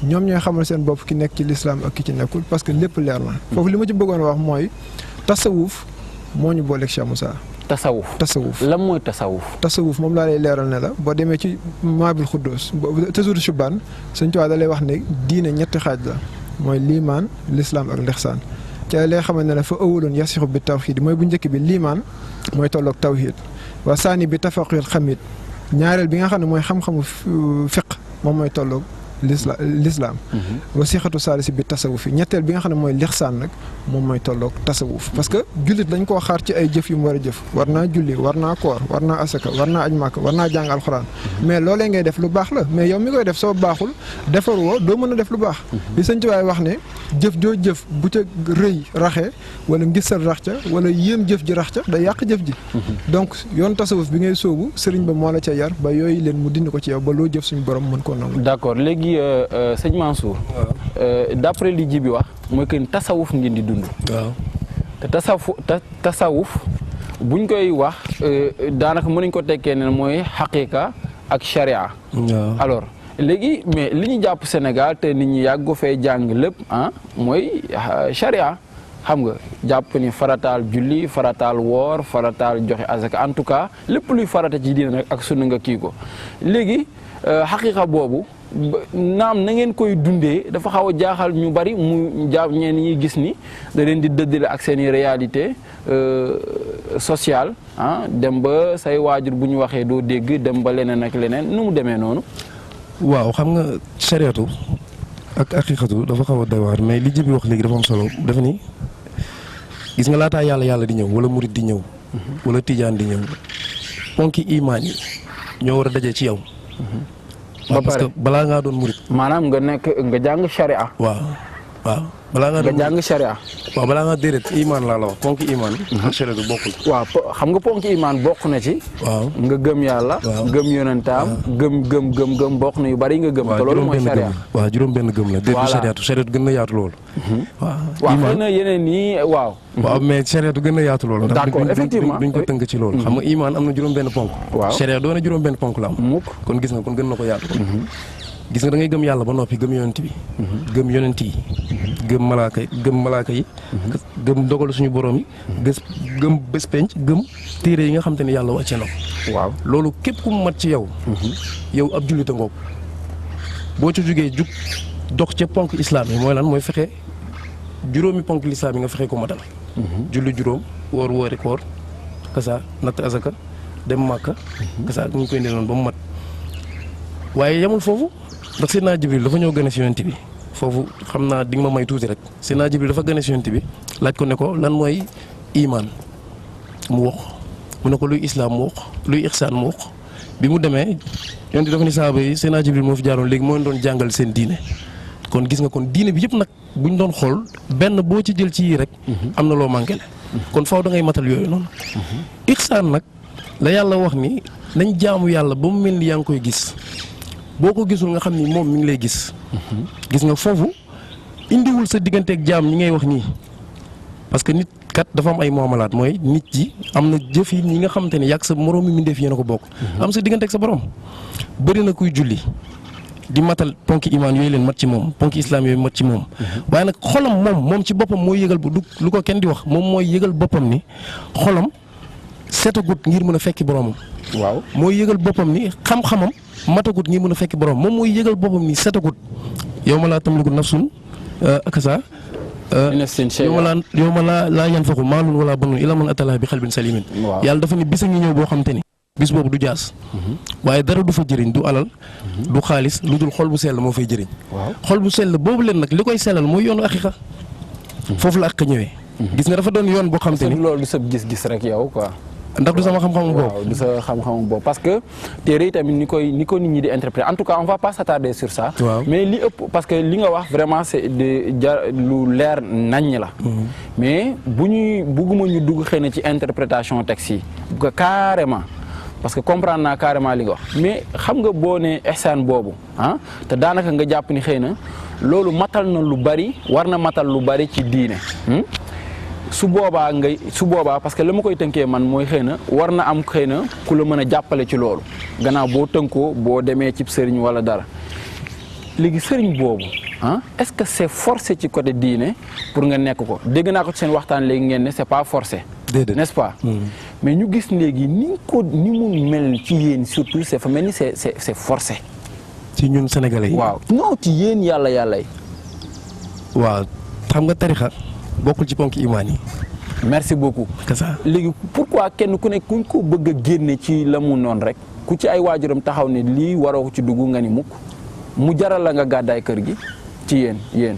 ñoom ñooy xamal seen bopp ki nekk ci lislaam ak ki ci nekkul parce que lépp leer na foofu li ma ci bëggoon wax mooy tasawuf moo ñu booleeg Cheikh Moussa. tasawuf lan mooy tasawuf moom laa lay leeral ne la boo demee ci Maabil Xuddoos Tazawudu Shubaan Sëñ Tuubaa da lay wax ne diine ñetti xaaj la mooy liimaan lislaam ak lixsaan ci lay xamante ne la fa awwaloon yasixu bi tawxiid mooy bu njëkk bi liimaan mooy tolloog tawxiid waa saani bi tafaqul xamit ñaareel bi nga xam ne mooy xam-xamu fiq moom mooy tolloog lislaam wasixatu saalisi bi tasawuf yi ñetteel bi nga xam ne mooy lixsaan nag moom mooy tolloog tasawuf parce que jullit dañ koo xaar ci ay jëf yu mu war a jëf war naa julli war naa koor war naa asaka war naa aj màkk war naa jàng alxuraan mais loolee ngay def lu baax la mais yow mi koy def soo baaxul defaroo doo mën a def lu baax li Sëñ Tuubaa wax ne jëf joo jëf bu ca rëy raxee wala ngisal rax ca wala yéem jëf ji rax ca day yàq jëf ji donc yoon tasawuf bi ngay sóobu sëriñ ba moo la ca yar ba yooyu leen mu dindi ko ci yow ba loo jëf suñu borom mën koo nangu. D'accord léegi sëñ Mansour d'après li ji bi wax mooy que tasawuf ngeen di dund. waaw te tasawuf buñ koy wax daanaka mën nañ ko tekkee ne mooy xaqiqa ak sharia. alors léegi mais li ñu jàpp Sénégal te nit ñi yàgg fee jàng lépp mooy sharia xam nga jàpp ni farataal julli farataal woor farataal joxe azaka en tout cas lépp luy farata ci diina nag ak sunna nga kii ko léegi xaqiqa boobu naam na ngeen koy dundee dafa xaw a jaaxal ñu bari mu ñeen ñi gis ni da leen di dëddale ak seen i réalité sociale dem ba say waajur bu ñu waxee doo dégg dem ba leneen ak leneen nu mu demee noonu. waaw xam nga chariatu ak haqiqatu dafa xaw a doy waar mais li ji bi wax léegi dafa am solo dafa ni gis nga laataa yàlla di ñëw wala murit di ñëw wala tijaan di ñëw ponki imaan yi ñoo war a daje ci yow. ba parce que balaa ngaa doon murit. maanaam nga jàng sharia. waaw waaw balaa nga jàng sharia. waaw balaa nga déedéet iman laa la wax ponk iman. ak sharia du bokkul. waaw xam nga ponk iman bokk na ci. waaw nga gëm yàlla. gëm yonentaam. gëm bokk na yu bari nga gëm. te loolu mooy sharia. waaw juróom-benn gëm la. voilà déedéet shariatu gën na yaatu loolu. waaw xëy na yeneen yi waaw. waaw mais shariatu gën na yaatu loolu. d'accord effectivement duñ ko tënk ci loolu. xam nga iman am na juróom-benn ponk. waaw sharia doon na juróom-benn ponk la am. mukk kon gis nga kon gën na ko yaatu. gis nga da ngay gëm yàlla ba noppi gëm yonent bi. gëm yonent yi. gëm malaaka yi. gëm dogalu suñu borom yi. gëm bés penc gëm téere yi nga xam te ne yàlla wàcce na ko. waaw loolu képp ku mu mat ci yow. yow ab jullita ngoog boo ca jógee jug dox ca ponk islam yi mooy lan mooy fexe juróomi ponk lislaam yi nga fexe ko matal. julli juróom woori koor kasa natt asaka dem màkka kasa ñu koy ndeloon ba mu mat waaye yemul foofu ndax Seydina Jibril dafa ñëw gën a si yonent bi foofu xam naa di nga ma may tuuti rek Seydina Jibril dafa gën a si yonent bi laaj ko ne ko lan mooy iman mu wax mu ne ko luy islam mu wax luy ixsaan mu wax bi mu demee yonent dafa ni saaba yi Seydina Jibril moo fi jaaroon léegi moo doon jàngal seen diine kon gis nga kon diine bi yëpp nag buñ doon xool benn boo ci jël ci yii rek am na loo manqué le kon faaw da ngay matal yooyu noonu ixsaan nag la yàlla wax ni nañ jaamu yàlla ba mu mel ni yaa ngi koy gis boo ko gisul nga xam ni moom mi ngi lay gis. gis nga foofu indiwul sa digganteeg jaam ñi ngay wax nii parce que nit kat dafa am ay muamalaat mooy nit ji am na jëf yi ñi nga xamante ne yàgg sa moroom mi mbindeef yéen a ko bokk. am sa digganteeg sa borom bëri na kuy julli di matal ponki imaan yooyu leen mat ci moom ponki islam yooyu mat ci moom. waaye nag xolam moom ci boppam mooy yëgal bu du lu ko kenn di wax moom mooy yëgal boppam ni xolam setagut ngir mën a fekki boromam. waaw mooy yëgal boppam ni xam-xamam matagut ngir mën a fekki borom moom mooy yëgal boppam ni setagut yow ma laa tamliku nafsun akasa yow ma laa yanfa'u maalun wala banuun illaa man ataa Allaaha bi qalbin saliim. yàlla dafa ni bis a ngi ñëw boo xam te ni bis boobu du jaas. waaye dara du fa jëriñ du alal. du xaalis lu dul xol bu sell moo fay jëriñ. xol bu sell boobu leen nag li koy sellal mooy yoonu aqiqa. foofu la ak ñëwee. gis nga dafa doon yoon boo xam te ni loolu du sa gis-gis rek yow quoi. ndax du sama xam-xamu bopp. waaw du sa xam-xamu bopp parce que téere yi tamit ni ko nit ñi di interpréter en tout cas on va pas s'attarder sur ça. mais li ëpp parce que li nga wax vraiment c'est lu leer naññ la. mais bugguma ñu dugg xëy na ci interprétation texte yi que carrément parce que comprendre naa carrément li nga wax mais xam nga boo ne ihsaan boobu te daanaka nga jàpp ni xëy na loolu matal na lu bari war na matal lu bari ci diine. su boobaa parce que la ma koy tënkee man mooy xëy na war na am xëy na ku la mën a jàppale ci loolu gannaaw boo tënkoo boo demee ci sëriñ wala dara léegi sëriñ boobu est-ce que c'est forcé ci côté diine pour nga nekk ko dégg naa ko ci seen waxtaan léegi ngeen ne c'est pas forcé. n'est-ce pas. mais ñu gis léegi ni mu mel ci yéen surtout c'est fa mel ni c'est forcé. ci ñun sénégalais yi. waaw non ci yéen yàlla yi. waaw xam nga tarixa bokkul ci ponk imaan yi. merci beaucoup. léegi pourquoi kenn ku ne kuñ ko bëgg a génne ci la mu noonu rek ku ci ay waajuram taxaw ne lii waroo ci dugg nga ni mukk mu jaral la nga gàddaay kër gi ci yéen.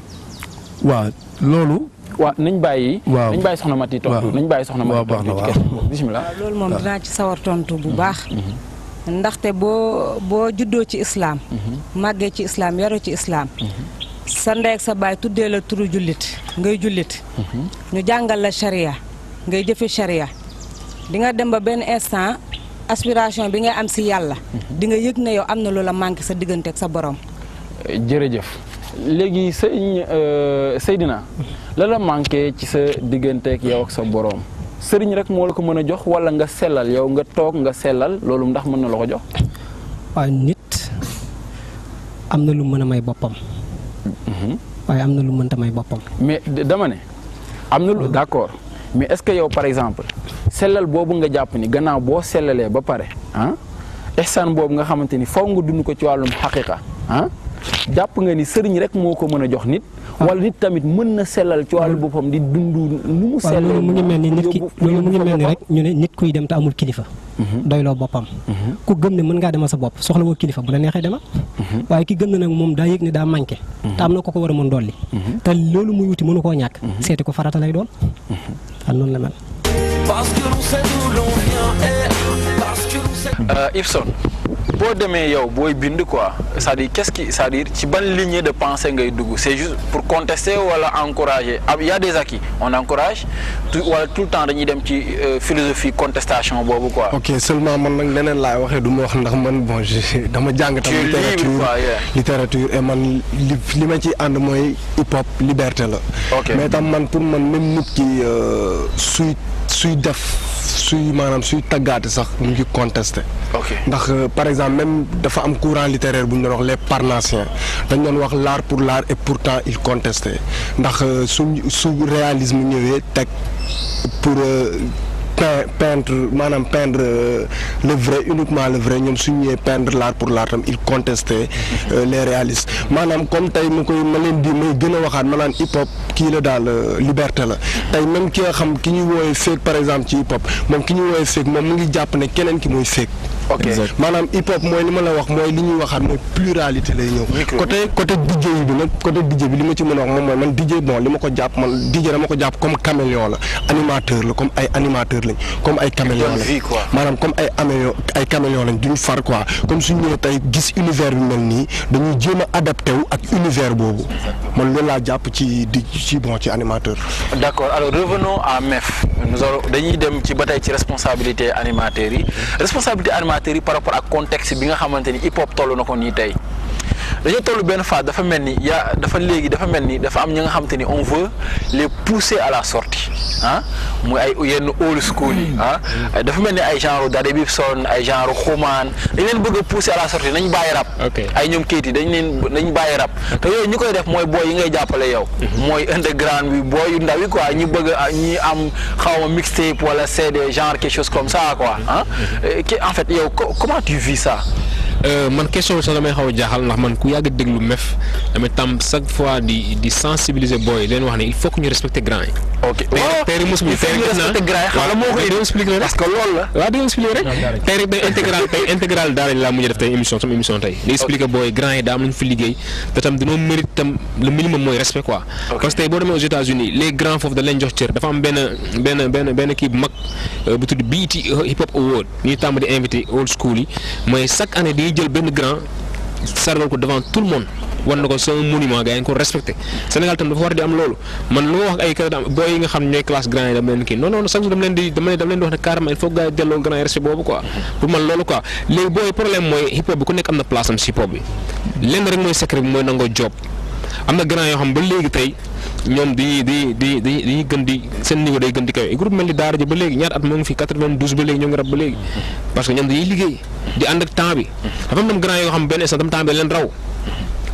waaw loolu. waaw nañ bàyyi. waaw nañ bàyyi soxna Mati tontu nañ bàyyi soxna Mati tontu ci question boobu bismillah. waaw loolu moom dinaa ci sawar tontu bu baax. ndaxte boo juddoo ci islam. màggee ci islam yaroo ci islam. sa ndey ak sa baay tuddee la turu jullit ngay jullit. ñu jàngal la charia ngay jëfe charia di nga dem ba benn instant aspiration bi ngay am si yàlla. di nga yëg ne yow am na loola manqué sa diggante ak sa borom. jërëjëf léegi Seydina la la manqué ci sa diggante ak yow ak sa borom sëriñ rek moo la ko mën a jox wala nga sellal yow nga toog nga sellal loolu ndax mën na la ko jox. waaw nit am na lu mën a may boppam. waaye am na lu mënta may boppam. mais dama ne am na lu d'accord mais est-ce que yow par exemple sellal boobu nga jàpp ni gannaaw boo sellalee ba pare ihsaan boobu nga xamante ni faw nga dund ko ci wàllum xaqiqa jàpp nga ni sëriñ rek moo ko mën a jox nit. wala nit tamit mën na sellal ci wàllu boppam di dund nu mu sellal. loolu mu ngi mel ni nit ki loolu mu ngi mel ni rek ñu ne nit kuy dem te amul kilifa. doyloo boppam. ku gëm ne mën ngaa demal sa bopp soxla woo kilifa bu la neexee demal. waaye ki gëm ne nag moom daa yëg ne daa manqué. te am na ko war a mën dolli. te loolu muy wuti mënu koo ñàkk. seeti ko farata lay doon. noonu la mel. Parce que l'on sait d'où l'on vient et parce Ibson boo demee yow booy bind quoi c'est-à-dire c'est-à-dire ci ban lignée de pensée ngay dugg c'est juste pour contester wala encourager il y a des acquis on encourage wala tout le temps dañuy dem ci philosophie contestation boobu quoi. ok seulement man nag leneen laay waxee du ma wax ndax man bon dama jàng tam littérature et man li ma ci ànd mooy hip hop liberté la. mais tam man pour man même nit ki suy taggaate sax mu ngi contesté. ndax par exemple même dafa am courant littéraire bu ñu doon wax les parnassiens dañ doon wax l'art pour l'art et pourtant il contestait ndax su réalisme ñëwee teg pour peindre le vrai uniquement le vrai ñoom su ñëwee peindre l'art pour l'art tam il contestait les réalistes maanaam comme tey ma leen di may gën a waxaat ma naan hip hop kii la daal liberté la tey même ki nga xam ki ñuy woowee fake par exemple ci hip hop moom ki ñuy woowee fake moom mu ngi jàpp ne keneen ki mooy fake. maanaam hip hop mooy li ma la wax mooy li ñuy waxaat mooy pluralité lay ñëw. côté DJ bi nag côté DJ bi li ma ci mën a wax moom mooy man DJ bon li ma ko jàpp man DJ dama ko jàpp comme caméléon la animateur la comme ay animateur lañ comme ay caméléon lañ maanaam comme ay caméléon lañ duñ far quoi comme suñu ñëwee tey gis univers bi mel nii dañuy jéem a adapté wu ak univers boobu man loolu laa jàpp ci animateur. d'accord alors revenons à MEF dañuy dem ci ba tey ci responsabilité animateurs yi par rapport ak contexte bi nga xamante ni hip hop toll na ko nii tey dañoo toll benn phase dafa mel ni dafa am ñi nga xamante ni on veut les pousser à la sortie muy ay yenn old school yi dafa mel ni ay genre Dade Bibson ay genre Xuman dañ leen bëgg a pousser à la sortie nañ bàyyi rap ay ñoom Keyti nañ bàyyi rap te yooyu ñi koy def mooy booy yi ngay jàppale yow mooy underground bi booy yu ndaw yi quoi ñi bëgg ñi am xawma mixtape wala CD genre quelque chose comme ça quoi en fait yow comment tu vis ça. man question bi sax damay xaw a jaaxal ndax man ku yàgg a déglu MEF damay tam chaque fois di sensibiliser booy leen wax ne il faut que ñu respecter grand yi. ok tey rek mosuma tey rek gis naa xam moo koy expliquer rek parce que loolu la. waaw di expliquer rek tey rek day intégral daal laa mujj def tey sama émission tey. di expliquer booy grand yi daa am lu ñu fi liggéey te tam dañoo mérite tam le minimum mooy respect quoi. parce que tey boo demee aux États-Unis les grands foofu da leen jox cër dafa am benn kii bu mag bu tudd BET Hip Hop Award ñuy tàmm di invité old school yi mooy chaque année di jël benn grand sargal ko devant tout le monde war na ko c'est un monument gars yi nga ko respecté Sénégal tam dafa war di am loolu man lu ma wax ay booy yi nga xam ne ñooy classe grand yi dama leen kii non chaque jour dama leen di wax ne carrément il faut gars yi delloo grand yi respect boobu quoi pour man loolu quoi léegi booy problème mooy hip hop bi ku nekk am na place am si hip hop bi lenn rek mooy secret bi mooy nangoo job am na grand yoo xam ba léegi tey ñoom di gën di seen niveau day gën di kawe groupe mel ni Daara ji ba léegi ñaata at moo ngi fi 92 ba léegi ñoo ngi rab ba léegi parce que ñoom dañuy liggéey di ànd ak temps bi dafa am grand yoo xam benn instant tam temps bi leen raw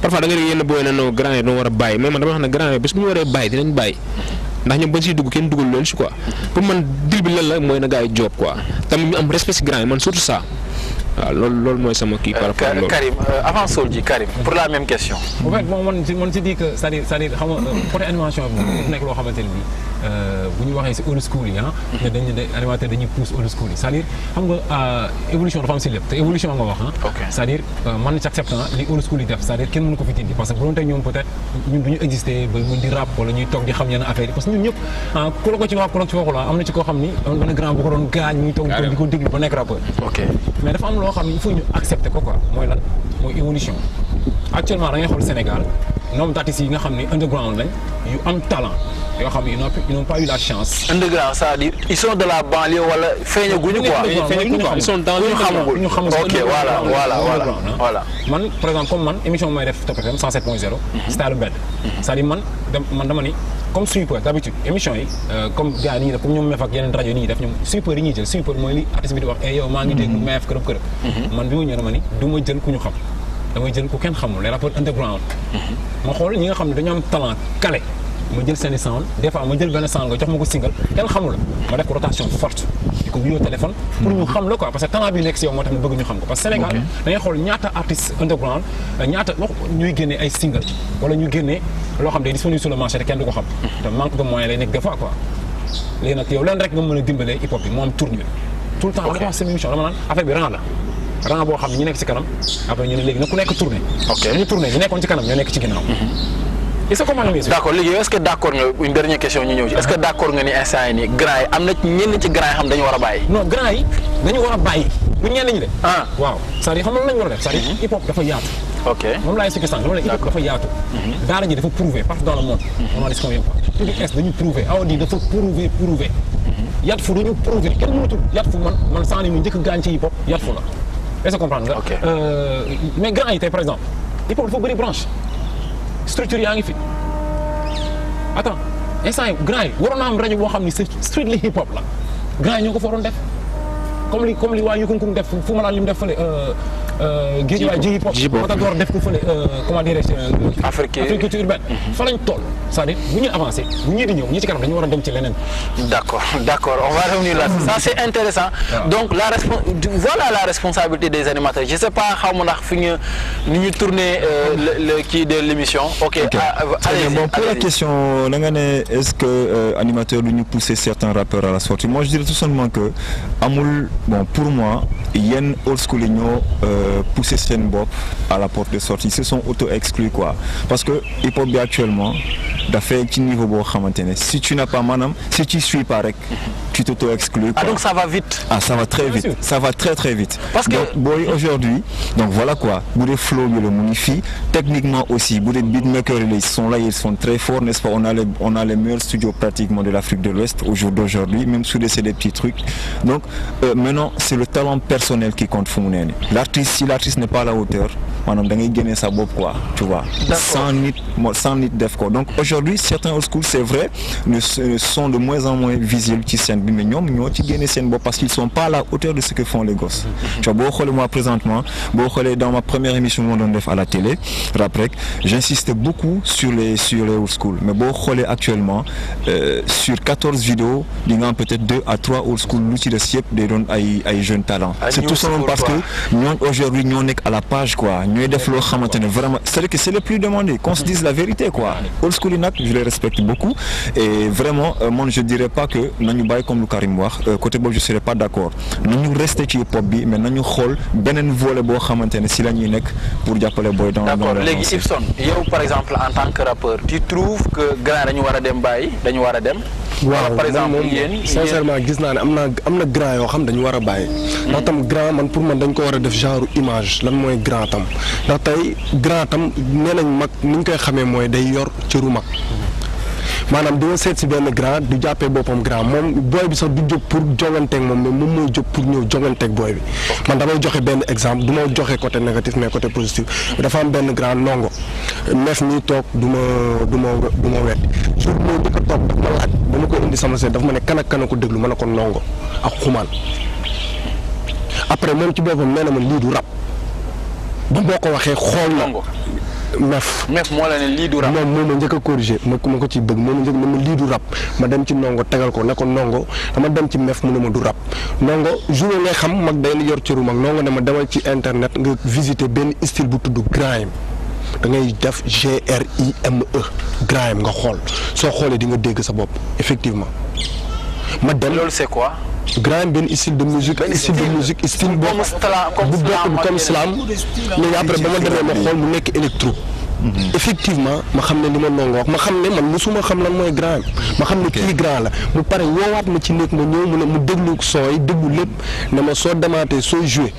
parfois da nga dégg yenn booy na no grand yi doo war a bàyyi mais man dama wax ne grand yi bés bu ñu waree bàyyi dinañ bàyyi ndax ñoom bañ siy dugg kenn dugal loolu si quoi pour man dil bi lan la mooy na gars yi job quoi tamit ñu am respect si grand yi man surtout ça waaw loolu mooy sama kii par rapport loolu. Karim avant Solji Karim pour la même question. en fait man je dis que c'est-à-dire xam nga côté animation bi moom nekk loo xamante ne bii bu ñu waxee si old school yi te dañu ne animateur dañuy pousse old school yi c'est-à-dire xam nga évolution dafa am si lépp te évolution nga wax c'est-à-dire man j'accepte li old school yi def c'est-à-dire kenn mënu ko fi dindi parce que bu doon tey ñoom peut-être ñun du ñu exister ba mën di rap wala ñuy toog di xam yenn affaire yi parce que ñun ñëpp ku la ko ci wax ku la ci waxul am na ci koo xam ni benn grand bu ko doon gaañ muy toog di ko déglu ba nekk rappeur mais dafa am loo xam ne il faut ñu accepter ko quoi mooy lan mooy évolution actuellement da ngay xool Sénégal nombre d'artistes yi nga xam ne underground lañ yu am talent yoo xam ne ils n'ont pas eu la chance. underground c'est-à-dire ils sont de la banlieue wala feeñaguñu quoi. ils sont dans ñu xamul ok voilà. man par exemple comme man émission bi may def Top FM 107.0. Style Mbed. c'est-à-dire man dama ni comme sweeper d'habitude émission yi comme gars yi ñuy def comme ñoom Meef ak yeneen rajo yi ñuy def ñoom sweeper yi ñuy jël sweeper mooy li artiste bi di wax yow maa ngi déglu Meef kërëb man bi ma ñëw dama ni du ma jël ku ñu xam damay jël ku kenn xamul les rappeurs underground ma xool ñi nga xam ne dañu am talent kale ma jël seeni sound des fois ma jël benn sound nga jox ma ko single kenn xamul la ma def ko rotation forte di ko vidéo téléphone pour ñu xam la quoi parce que talent bi nekk si yow moo tax ñu bëgg ñu xam ko parce que Sénégal da ngay xool ñaata artiste underground ñaata wax ñuy génnee ay single wala ñu génnee loo xam ne disponible sur le marché te kenn du ko xam te manque de moyen lay nekk des fois quoi léegi nag yow leen rek nga mën a dimbalee hip hop bi moo am tournure tout le temps dama ko wax seen émission dama naan affaire bi rang la rang boo xam ne ñi nekk ci kanam après ñu ne léegi na ku nekk tourné ñu tourné ñu nekkoon ci kanam ñoo nekk ci ginnaaw est-ce que comment d'accord léegi yow est-ce que d'accord nga une dernière question ñu ñëw ci est-ce que d'accord nga ni instant yi nii grand yi am na ñenn ci grand yi xam dañu war a bàyyi non grand yi dañu war a bàyyi bu ñenn ñi de. waaw c'est-à-dire xam nga lan lañ war a def c'est-à-dire hip hop dafa yaatu. ok moom laay expliqué sànq dama ne hip hop dafa yaatu. daara ji dafa prouvé partout dans le monde. on a dit combien pas tout est dañu prouvé Awadi dafa prouvé. Yat fu dañu prouvé kenn mënatul Yat fu man Sany mu njëkk gaañ ci hip hop Yat fu la. est-ce que comprendre nga. ok mais grand yi tey par exemple hip hop dafa bëri branche structure yaa ngi fi attends instant yi grand yi waroon naa am rajo boo xam ni c'est strictly hip hop la grand yi ñoo ko fa waroon def comme li waa Yukunkun def fu ma naan li mu def fële géej waay ji hip hop Matador def ko fële comment dirais-je agriculture urbaine fa lañ toll c'est-à-dire bu ñuy avancé bu ñii di ñëw ñi ci kanam dañu war a dem ci leneen. d'accord on va revenir là ça c'est intéressant donc voilà la responsabilité des animateurs je sais pas xaw ma ndax fi ñu ni ñu tourner le kii de l'émission. ok allez-y, bon pour la question da nga ne est-ce que animateur du ñu pousser certains rappeurs à la sortie moi je dirais tout simplement que amul bon pour moi yenn old school yi ñoo pousser seen bopp à la porte de sortie ils se sont auto-exclus quoi parce que hip hop bi actuellement dafay ci niveau boo xamante ne si tu n'as pas maanaam si tu suis pas rek tu t'auto-exclus quoi. donc ça va vite. Ça va très vite ça va très vite. parce que donc booy aujourd'hui donc voilà quoi bu dee flow bi la mu ngi fii techniquement aussi bu dee beatmakers yi ils sont là ils sont très forts n'est-ce pas on a les meilleurs studios pratiquement de l'Afrique de l'Ouest au jour d'aujourd'hui même si c'est des petits trucs donc maintenant c'est le talent personnel qui compte fu mu ne nii l'artiste si l'artiste n'est pas à la hauteur maanaam da ngay génne sa bopp quoi tu vois. sans nit def ko donc aujourd'hui certains old school c'est vrai ne sont de moins en moins visibles ci scène bi mais ñoom ñoo ci génne seen bopp parce qu'ils sont pas à la hauteur de ce que font les gosses. tu vois boo xoolee moi présentement boo xoolee dans ma première émission moo doon def à la télé Rap Rek j'insistais beaucoup sur les old school mais boo xoolee actuellement sur 14 vidéos di nga am peut-être 2 à 3 old school lu ci des yëpp day doon ay jeunes talents. c'est tout simplement parce que ñoom aujourd'hui ñoo nekk à la page quoi ñooy def loo xamante ne vraiment c'est-à-dire que c'est le plus demandé qu'on se dise la vérité quoi old school yi nag je les respecte beaucoup et vraiment moi je dirais pas que nañu bàyyi comme lu Karim wax côté boobu je serais pas d'accord nañu rester ci hip hop bi mais nañu xool beneen volet boo xamante ne si la ñuy nekk pour jàppale booy dans d'accord léegi Ibson yow par exemple en tant que rappeur tu trouves que grand dañu war a dem bàyyi dañu war a dem. waaw par exemple yéen sincèrement gis naa ne am na grand yoo xam dañu war a bàyyi. ndax tam grand man pour man dañ ko war a def genre image lan mooy grand tam ndax tey grand tam nee nañ mag ni ñu koy xamee mooy day yor cëru mag. maanaam di nga seet si benn grand du jàppee boppam grand moom booy bi sax du jóg pour joŋanteeg moom mais moom mooy jóg pour ñëw joŋanteeg booy bi man damay joxe benn exemple du ma joxe côté négatif mais côté positif dafa am benn grand ndongo neef nii toog du ma wet jour moo di ko toog daf ma laaj ba ma ko indi sama seet dafa ma ne kan ak kan ko déglu ma ne ko ndongo ak xumaan après moom ci boppam nee na ma lii du rap ba boo ko waxee xool na Mef moo la ne lii du rap moom moo ma njëkk a corriger ma ko ciy bëgg moo ma njëkk ne ma lii du rap ma dem ci ndongo tegal ko ne ko ndongo dama dem ci Mef mu ne ma du rap ndongo jour ngay xam mag day yor cëru mag ndongo ne ma demal ci internet nga visiter benn style bu tudd grime da ngay def GRIME grime nga xool soo xoolee di nga dégg sa bopp effectivement ma dem loolu c'est quoi grime benn style de musique style boobu bu bokkul comme slam mais après ba ma demee ma xool mu nekk électro effectivement ma xam ne li ma nongo wax ma xam ne man musuma xam lan mooy grime ma xam ne kii grand la mu pare woowaat ma ci nekk ma ñëw mu ne mu déglu son yi déglu lépp ne ma soo demaatee soo joué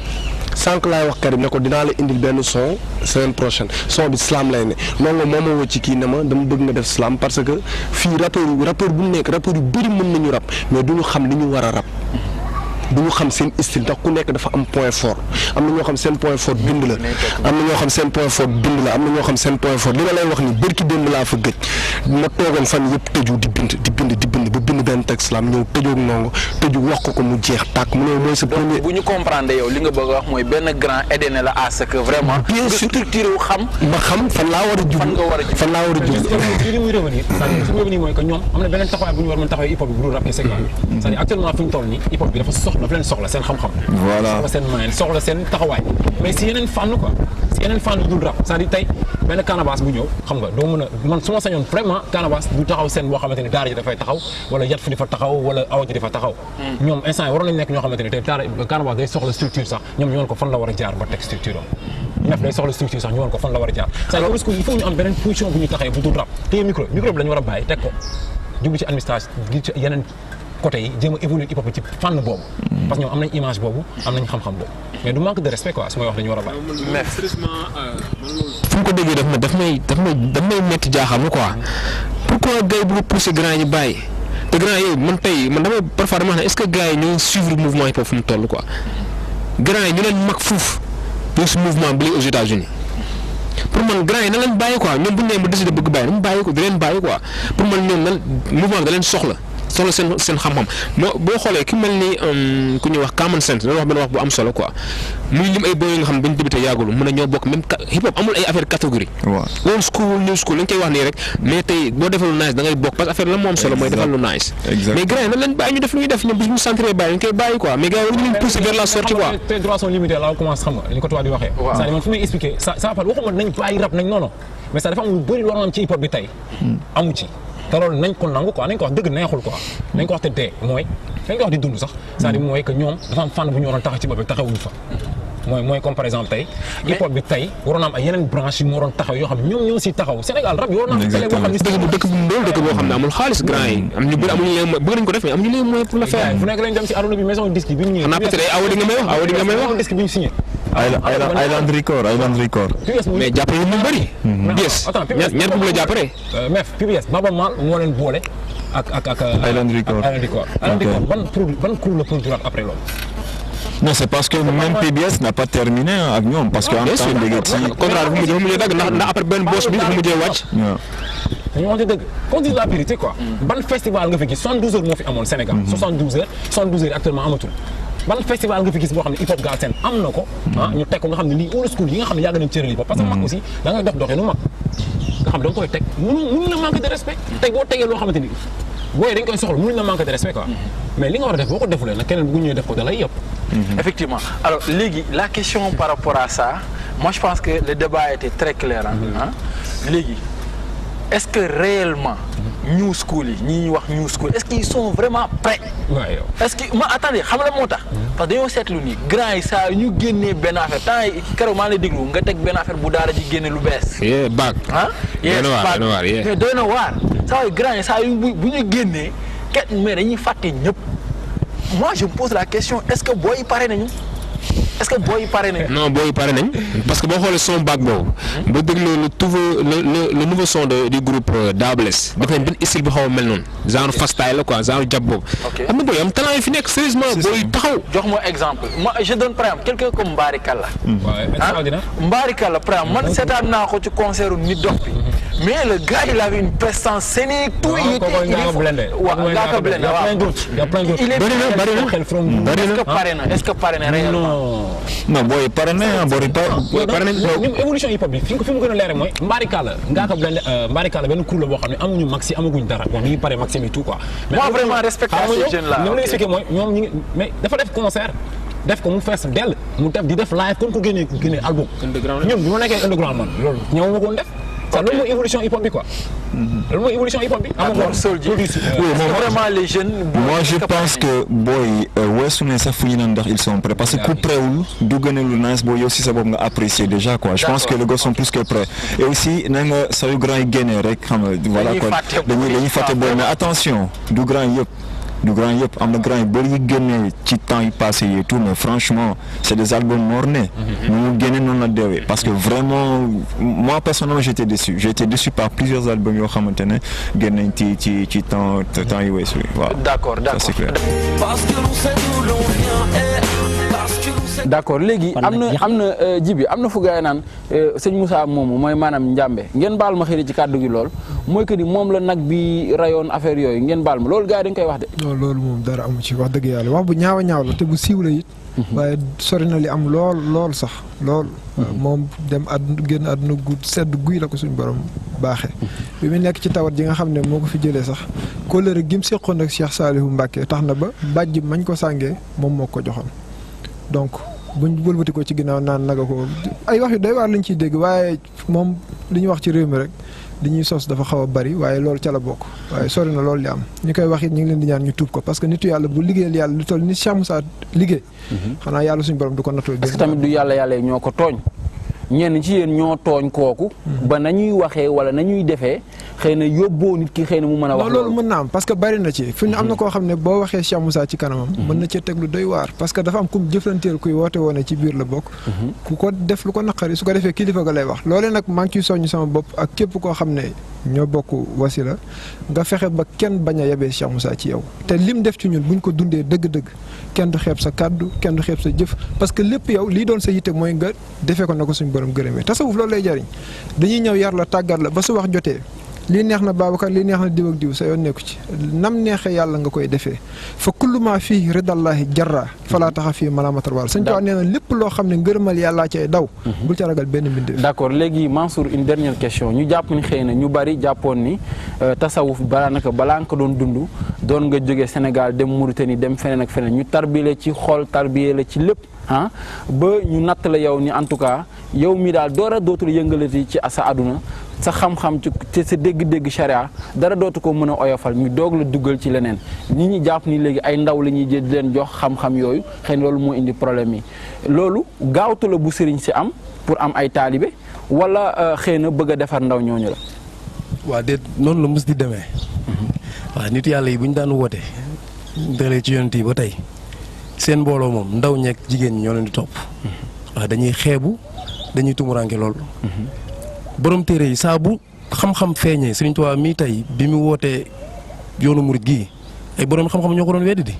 sànq laay wax Karim ne ko dinaa la indil benn son semaine prochaine son bi slam lay ne nongo moo ma woo ci kii ne ma dama bëgg nga def slam parce que fii rappeur bu nekk rappeur yu bëri mën nañu rap mais duñu xam li ñu war a rap du ñu xam seen style ndax ku nekk dafa am point fort am na ñoo xam seen point fort bind la am na ñoo xam seen point fort bind la am na ñoo xam seen point fort li ma lay wax ni bërki démb laa fa gëj ma toogoon fan yëpp tëju di bind ba bind benn texte la am ñëw tëjoog ndongo tëju wax ko mu jeex tàkk mu ne mooy sa premier. bu ñu comprendre yow li nga bëgg a wax mooy benn grand aidé na la à ce que vraiment. bien sûr structuré wu xam. ma xam fan laa war a jublu fan laa war a jublu. li muy revenir c'est-à-dire su muy revenir mooy que ñoom am na beneen taxawaay bu ñu war a mën taxawee hip hop bi bu dul rap c'est-à-dire actuellement fi ñu toll nii hip hop bi dafa soxla seen xam-xam. voilà soxla seen moyen soxla seen taxawaay mais si yeneen fànn quoi si yeneen fànn yu dul rap c'est-à-dire tey benn Canabasse bu ñëw xam nga doo mën a man su ma sañoon vraiment Canabasse du taxaw seen boo xamante ni daara ji dafay taxaw wala yat fu di fa taxaw wala awa ji di fa taxaw ñoom instant yi waroon nañu nekk ñoo xamante ni tey daara Canabasse day soxla structure sax ñoom ñu woon ko fan la war a jaar ba teg structure am Mef day soxla structure sax ñu woon ko fan la war a jaar c'est-à-dire parce que il faut ñu am beneen position bu ñu taxawee bu dul rap téye micro bi la ñu war a bàyyi teg ko jublu ci administration gi ci yeneen côté yi jéem a évoluer hip hop ci fànn boobu. parce que ñoom am nañ image boobu am nañ xam-xam boobu mais du manque de respect quoi su may wax dañu war a bàyyi. mais fu mu ko déggee daf may métti jaaxal ma quoi pourquoi gars yi bëgg a pousser grand yi bàyyi te grand yooyu man tey man damay parfois dama wax ne est-ce que gars yi ñoo suivre mouvement hip hop fu mu toll quoi grand yi ñu leen mag fuuf pour ce mouvement bi aux États-Unis pour man grand yi na leen bàyyi quoi ñoom bu ñu nee ba décidé bëgg bàyyi na mu bàyyi ko di leen bàyyi quoi pour man ñoom nan mouvement bi da leen soxla seen xam-xam boo xoolee ki mel ni ku ñuy wax common sense loolu wax benn wax bu am solo quoi muy lim ay boy yi nga xam ne bañ débuté yàggul mën a ñoo bokk même hip hop amul ay affaire catégorie old school new school lañ koy wax nii rek mais tey boo defal lu nice da ngay bokk parce que affaire la moo am solo mooy defal lu nice mais gars yi na leen bàyyi ñu def lu ñuy def ñoom bis bu centré bàyyi dañ koy bàyyi quoi mais gars yi war ñu leen pousser vers la sortie quoi tes droits sont limités là on commence xam nga li ko tubaab di waxee c'est-à-dire man fu may expliquer ça pas waxuma nañ bàyyi rap nañ non mais ça dafa am lu bëri lu war am ci hip hop bi tey amu ci te loolu nañ ko nangu quoi nañ ko wax dëgg neexul quoi nañ ko wax te dee mooy nañ ko wax di dund sax c'est-à-dire mooy que ñoom dafa am fànn bu ñu waroon taxaw ci bopp bi taxawuñu fa mooy comme par exemple tey hip hop bi tey waroon am ay yeneen branche yu mu waroon taxaw yoo xam ne ñoom ñoo si taxaw Sénégal rap yoo na am télé boo xam ne dëkk bu ndóol dëkk boo xam ne amul xaalis grand yi am ñu bëri amuñu leen bëgg nañ ko def mais amuñu leen moyen pour le faire fu nekk lañ dem si aduna bi maison disque bi ñu ñëwee xanaa peut-être ay awadi nga may wax disque bi ñu signé Island Record mais jàppale ñu bëri yes ñaar bu la jàppale mef PBS Baba Maal moo leen boole ak Island Record ban crew la produire après loolu non c'est parce que même PBS n'a pas terminé ak ñoom parce que en temps de contrat dafa mujjee dagg ndax après benn boss bi dafa mujjee wàcc dañu wax dëgg qu'on dise la vérité quoi ban festival nga fi gis 72 heures moo fi amoon Sénégal 72 heures actuellement amatul ban festival nga fi gis boo xam ne hip hop Galsen am na ko ñu teg ko nga xam ne lii old school yi nga xam ne yàgg nañ cëral hip hop parce que mag aussi da ngay doxee nu mag nga xam da nga koy teg mënuñ la manque de respect tey boo tegee loo xamante ni booy dañ koy soxla mënuñ la manque de respect quoi mais li nga war a def boo ko defulee nag keneen bu ñëwee def ko da lay yëpp effectivement alors léegi la question par rapport à ça moi je pense que le débat était très clair léegi est-ce que réellement new school yi ñi ñuy wax new school est-ce qu'ils sont vraiment prêts est-ce que ma attendez xam la moo tax parce que dañoo seetlu nii grand yi saa ñu génnee benn affaire temps yi keroog maa ngi lay déglu nga teg benn affaire bu daara ji génne lu bees baag mais doy na waar saa yu grand yi saa yu bu ñu génnee kenn mais dañuy fàtte ñëpp moi je me pose la question est-ce que booy yi pare nañu non booy yi pare nañ parce que boo xoolee son baag boobu ba déglu le nouveau son du groupe Dabless def nañ benn style bi xaw a mel noonu genre fastyle la quoi genre jab boobu am na booy am talent yi fi nekk sérieusement booy taxaw jox ma exemple moi je donne par exemple quelqu'un comme Mbari Kalla Mbari Kalla par exemple man seetaan naa ko ci concert u Nit Dox bi mais le gars il avait une prestance scénique tout il est est-ce que pare na réellement non booy pare na évolution hip hop bi fi mu gën a leer mooy Mbari Kalla Mbari Kalla benn kuréel boo xam ne amuñu maxi amaguñ dara bon ñu ngi pare maxi mi tout quoi moi vraiment respecte ces jeunes là ñoom la expliqué mooy ñoom ñi ngi mais dafa def concert def ko mu fees dell mu def di def live kon ko génnee album ñoom bi ma nekkee underground man loolu ñëw ma ko def ça loolu mooy évolution hip hop bi quoi loolu mooy évolution hip hop bi vraiment les jeunes moi je pense que booy weesu ne sax fu ñu naan ndax ils sont prêts parce que ku préwul du gën a lu nice boo yow si sa bopp nga apprécier déjà quoi je pense que les gars sont plus que prêts et aussi na nga sa yu grand yi génnee rek xam nga voilà quoi dañuy fàtte booy mais attention du grand yëpp am na grand yu bëri yu génnee ci temps yi passé yi tout mais franchement c'est des albums mornés mu génne noonu la deewee parce que vraiment moi personnellement j'ai été déçu par plusieurs albums yoo xamante ne génnañ ci temps yu weesu waaw d'accord c'est clair d'accord léegi am na jibi am na fu gaay naan sëñ Moussa moomu mooy maanaam njàmbe ngeen baal ma xëy ci kàddu gi lool mooy que ni moom la nag bi rayoon affaire yooyu ngeen baal ma loolu gaay dañ koy wax de non loolu moom dara amu ci wax dëgg yàlla wax bu ñaaw a ñaaw la te bu siiw la it waaye sori na li am lool sax lool moom dem génn àdduna gu sedd guy la ko suñu borom baaxee bi mu nekk ci tawat ji nga xam ne moo ko fi jëlee sax kóllëre gi mu séqoon ak Cheikh Saliou Mbacké tax na ba bàjj mañ ko sàngee moom moo ko joxoon donc buñ wëlbati ko ci ginnaaw naan naga ko ay wax yu doy waar lañ ciy dégg waaye moom li ñu wax ci réew mi rek li ñuy sos dafa xaw a bari waaye loolu ca la bokk waaye sori na loolu li am ñu koy wax it ñu ngi leen di ñaan ñu tuub ko parce que nitu yàlla bu liggéeyal yàlla lu toll ni Cheikh Moussa liggéey xanaa yàlla suñu borom du ko nattoo parce que tamit du yàlla ñoo ko tooñ ñenn ci yéen ñoo tooñ kooku ba nañuy waxee wala nañuy defee xëy na yóbboo nit ki xëy na mu mën a wax loolu mën na am parce que bari na ci fi ñu am na koo xam ne boo waxee Cheikh Moussa ci kanamam mën na cee teg lu doy waar parce que dafa am kum jëflanteel kuy woote woone ci biir la bokk ku ko def lu ko naqari su ko defee kilifa ga lay wax loolee nag maa ngi ciy soññ sama bopp ak képp koo xam ne ñoo bokk wasila nga fexe ba kenn bañ a yebee Cheikh Moussa ci yow te lim def ci ñun buñ ko dundee dëgg-dëgg kenn du xeeb sa kàddu kenn du xeeb sa jëf parce que lépp yow lii doon sa yitte mooy nga defee ko na ko suñu borom gërëmee tasawuf loolu lay jariñ dañuy ñëw yar la tàggat la ba su wax jotee lii neex na Babacar lii neex na diw ak diw sa yoon nekku ci nam neexee yàlla nga koy defee fa kullu ma fii ridallahi jarra falaa taxa fii malaamatar wal sëñ Tuubaa nee na lépp loo xam ne ngërëmal yàllaa cay daw bul ca ragal benn mbindeef. d'accord léegi Mansour une dernière question ñu jàpp ni xëy na ñu bari jàppoon ni tasawuf balaa nga ko doon dund doon nga jógee Sénégal dem Mauritanie dem feneen ak feneen ñu tarbile ci xol tarbile la ci lépp ba ñu natt la yow ni en tout cas yow mi daal dara dootul yëngalati ci sa àdduna sa xam-xam ci sa dégg-dégg charia dara dootu ko mën a oyofal ñu doog la duggal ci leneen nit ñi jàpp ni léegi ay ndaw la ñuy jël di leen jox xam-xam yooyu xëy na loolu moo indi problème yi loolu gaawtu la bu sëriñ si am pour am ay taalibe wala xëy na bëgg a defar ndaw ñooñu la. waa déet noonu la mos di demee. waaw nit yàlla yi bu ñu daan woote. dalee ci yonent yi ba tey seen mbooloo moom ndaw ñeek jigéen ñi ñoo leen di topp. waaw dañuy xeebu dañuy tumuranke loolu. borom téere yi saa bu xam-xam feeñee Sëriñ Tuubaa mii tey bi mu wootee yoonu murit gii ay borom xam-xam ñoo ko doon weddi di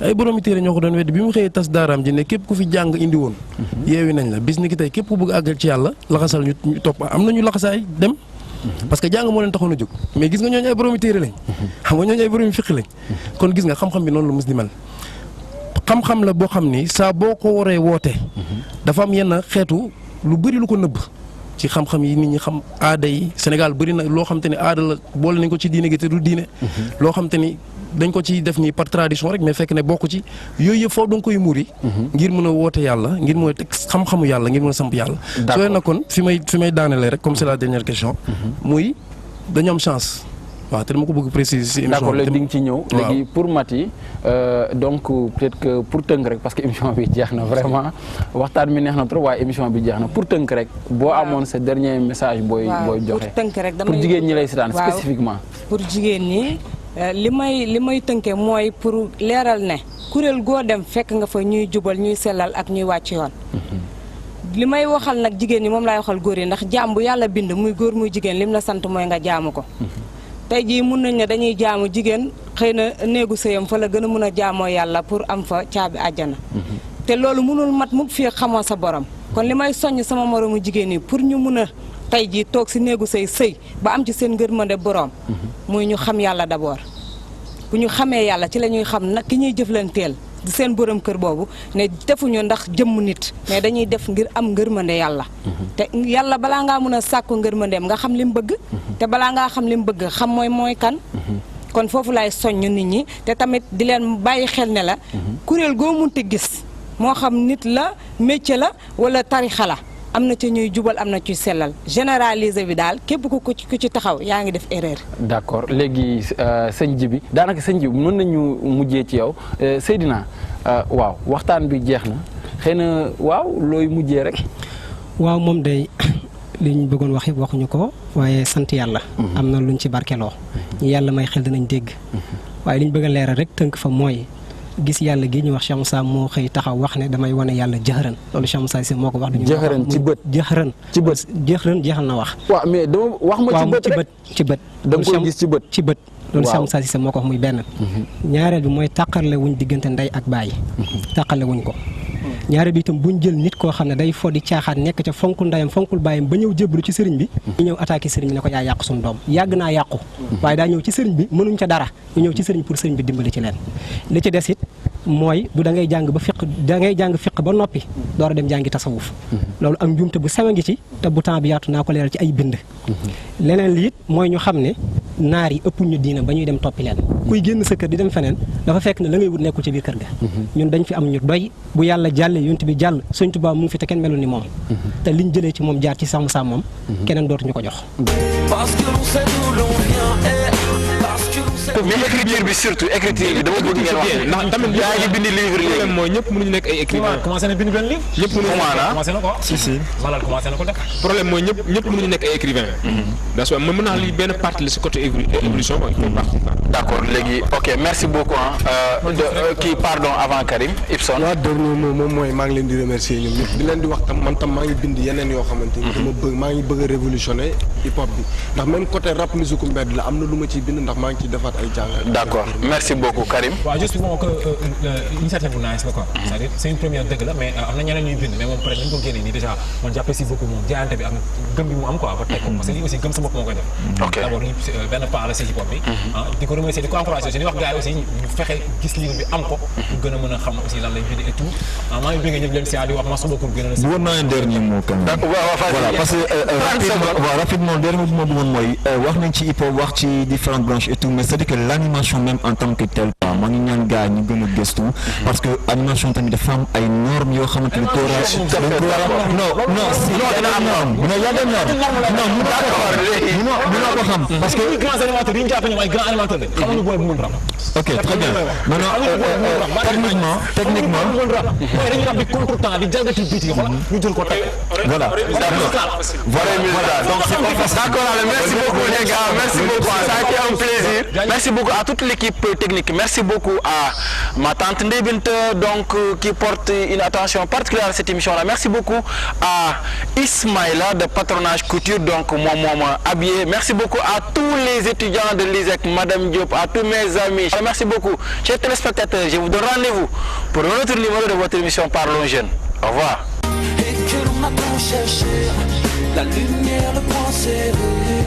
ay borom téere ñoo ko doon weddi bi mu xëyee tas daaraam ji ne képp ku fi jàng indi woon yeewi nañ la bis ni ki tey képp ku bëgg àggal ci yàlla laxasal ñu topp am nañu laxasaay dem parce que jàng moo leen taxoon a jóg mais gis nga ñooñu ay borom téere lañ xam nga ñooñu ay borom fiq lañ kon gis nga xam-xam bi noonu la mus di mel xam-xam la boo xam ni saa boo ko waree woote dafa am yenn xeetu lu bëri lu ko nëbb ci xam-xam yi nit ñi xam aada yi Sénégal bëri na loo xam te ni aada la boole nañ ko ci diine gi te du diine loo xam te ni dañ ko ci def nii par tradition rek mais fekk ne bokk ci yooyu yëpp foofu da nga koy muri ngir mën a woote yàlla ngir mën a teg xam-xamu yàlla ngir mën a samp yàlla sooy na kon fi may daanelee rek comme c'est la dernière question muy dañu am chance waaw te dama ko bëgg préciser si émission d'accord léegi di nga ci ñëw léegi pour Maty donc peut-être que pour tënk rek parce que émission bi jeex na vraiment waxtaan mi neex na trop waaye émission bi jeex na pour tënk rek boo amoon sa dernier message booy joxe pour tënk rek pour jigéen ñi lay seetaan spécifiquement pour jigéen ñi li may tënke mooy pour leeral ne kuréel goo dem fekk nga fa ñuy jubal ñuy sellal ak ñuy wàcc yoon li may waxal nag jigéen ñi moom laay waxal góor yi ndax jaam bu yàlla bind muy góor muy jigéen lim la sant mooy nga jaamu ko tey jii mun nañ ne dañuy jaamu jigéen xëy na néegu sëyam fa la gën a mun a jaamoo yàlla pour am fa caabi àjjana te loolu mënul mat mukk fii xamoo sa borom kon li may soññ sama moromu jigéen yi pour ñu mun a tey jii toog si néegu sëy ba am ci seen ngërmande borom muy ñu xam yàlla d'abord bu ñu xamee yàlla ci la ñuy xam nag ki ñuy jëflanteel di seen borom kër boobu ne defuñu ndax jëmm nit mais dañuy def ngir am ngërmande yàlla te yàlla balaa ngaa mun a sàkku ngërmandeem nga xam li mu bëgg te balaa ngaa xam li mu bëgg xam mooy kan kon foofu laay soññ nit ñi te tamit di leen bàyyi xel ne la kuréel goo munti gis moo xam nit la métier la wala tarixa la am na ci ñuy jubal am na ci sellal généraliser bi daal képp ku ci taxaw yaa ngi def erreur. d'accord léegi sëñ ji bi daanaka sëñ ji bi mën nañu mujjee ci yow Seydina waaw waxtaan bi jeex na xëy na waaw looy mujjee rek. waaw moom day li ñu bëggoon wax yëpp waxuñu ko waaye sant yàlla. am na luñ ci barkeloo. ñi yàlla may xel dinañ dégg. waaye li ñu bëgg a leeral rek tënk fa mooy. gis yàlla gi ñu wax Cheikh Moussa moo xëy taxaw wax ne damay wane yàlla jëxëran loolu Cheikh Moussa si moo ko wax. jëxëran ci bët jëxëran ci bët jëxëran jeexal na wax. waaw mais dama wax ma ci bët rek ci bët. da nga koy gis ci bët ci bët. loolu Cheikh Moussa si moo ko wax muy benn. ñaareel bi mooy tàqale wuñ diggante ndey ak baay. tàqale wuñ ko. ñaareel bi itam buñ jël nit koo xam ne day fo di caaxaan nekk ca fonkul ndeyam fonkul baayam ba ñëw jébbalu ci sëriñ bi. ñu ñëw attaqué sëriñ bi ne ko yaa yàq suñu doom yàgg naa yàqu. waaye daa ñëw ci sëriñ bi mënuñ ca dara ñu ñëw ci sëriñ pour sëriñ bi dimbali ci leen li ci des it mooy du da ngay jàng ba fiq da ngay jàng fiq ba noppi door a dem jàngi tasawuf loolu ak njuumte bu sew a ngi ci te bu temps bi yaatu naa ko leeral ci ay bind leneen li it mooy ñu xam ne naar yi ëpp ñu diina ba ñuy dem toppi leen kuy génn sa kër di dem feneen dafa fekk ne la ngay wut nekkul ci biir kër ga ñun dañ fi am ñu doy bu yàlla jàllee yonent bi jàll Sëñ Tuubaa mu ngi fi te kenn melul ni moom te liñ jëlee ci moom jaar ci Cheikh Moussa moom keneen dootuñu ko jox. mais écriture bi surtout écriture bi dama bëgg ngeen wax ndax tamit yaa ngi bind livre léegi problème mooy ñëpp mënuñu nekk ay écrivain commencé na bind benn livre. ñëpp mënuñu commencé na ko. si Malal commencé na ko def. problème mooy ñëpp mënuñu nekk ay écrivain that's why mën naa lii benn partie la si côté évolution quoi d'accord léegi ok merci beaucoup kii pardon avant Karim Ibson. waaw dernier mot moom mooy maa ngi leen di remercier ñoom ñëpp di leen di wax tam man tam maa ngi bind yeneen yoo xamante ni dama bëgg maa ngi bëgg a révolutionner hip hop bi ndax même côté rap musique mbedd la am na lu ma ciy bind ndax maa ngi ciy defaat ay jàng. d'accord merci beaucoup Karim. waaw juste bon que initiative bu nice la quoi. c'est-à-dire c'est une première dëgg la mais am na ñeneen ñuy bind mais moom peut-être nañu ko génnee nii déjà man j'apprécie beaucoup moom jaayante bi am gëm bi mu am quoi ba teg ko parce que lii aussi gëm sa bopp moo koy def. ok d'abord lii benn pas la si hip hop bi. di ko remercier di ko encourager aussi di wax gars yi aussi ñu fexe gis livre bi am ko pour gën a mën a xam aussi lan lay bind et tout maa ngi bëgg ñëpp leen si di wax merci beaucoup gën a la. bëggoon naa un dernier mot quand même. voilà parce que rapidement dernier mot bu ma bëggoon mooy wax nañ ci hip hop wax ci différentes branches et tout mais c'est-à-dire que l'animation même en tant que telle maa ngi ñaan gars ñu gën a gëstu parce que animation tamit dafa am ay normes yoo xamante ni non si y a des normes non mënoo ko xam parce que grands animateurs yi ñu jàpp ñoom ay grands animateurs lañ xamuñu booy bu mën rap. ok très bien maintenant techniquement dañuy rap di contre-temps di jalgati beat yi xoolal ñu jël ko teg. voilà donc c'est d'accord merci beaucoup les gars merci beaucoup ça a été un plaisir merci beaucoup à toute l'équipe technique merci beaucoup à ma tante Ndeye Binta donc qui porte une attention particulière à cette émission là merci beaucoup à Ismaïla de Patronage Couture donc moom habillé merci beaucoup à tous les étudiants de l'ISEC Madame Diop à tous mes amis merci beaucoup chers téléspectateurs je vous donne rendez-vous pour un autre numéro de votre émission Parlons Jeunes au revoir. Et que l'on a tant cherché la lumière, le point s'est levé.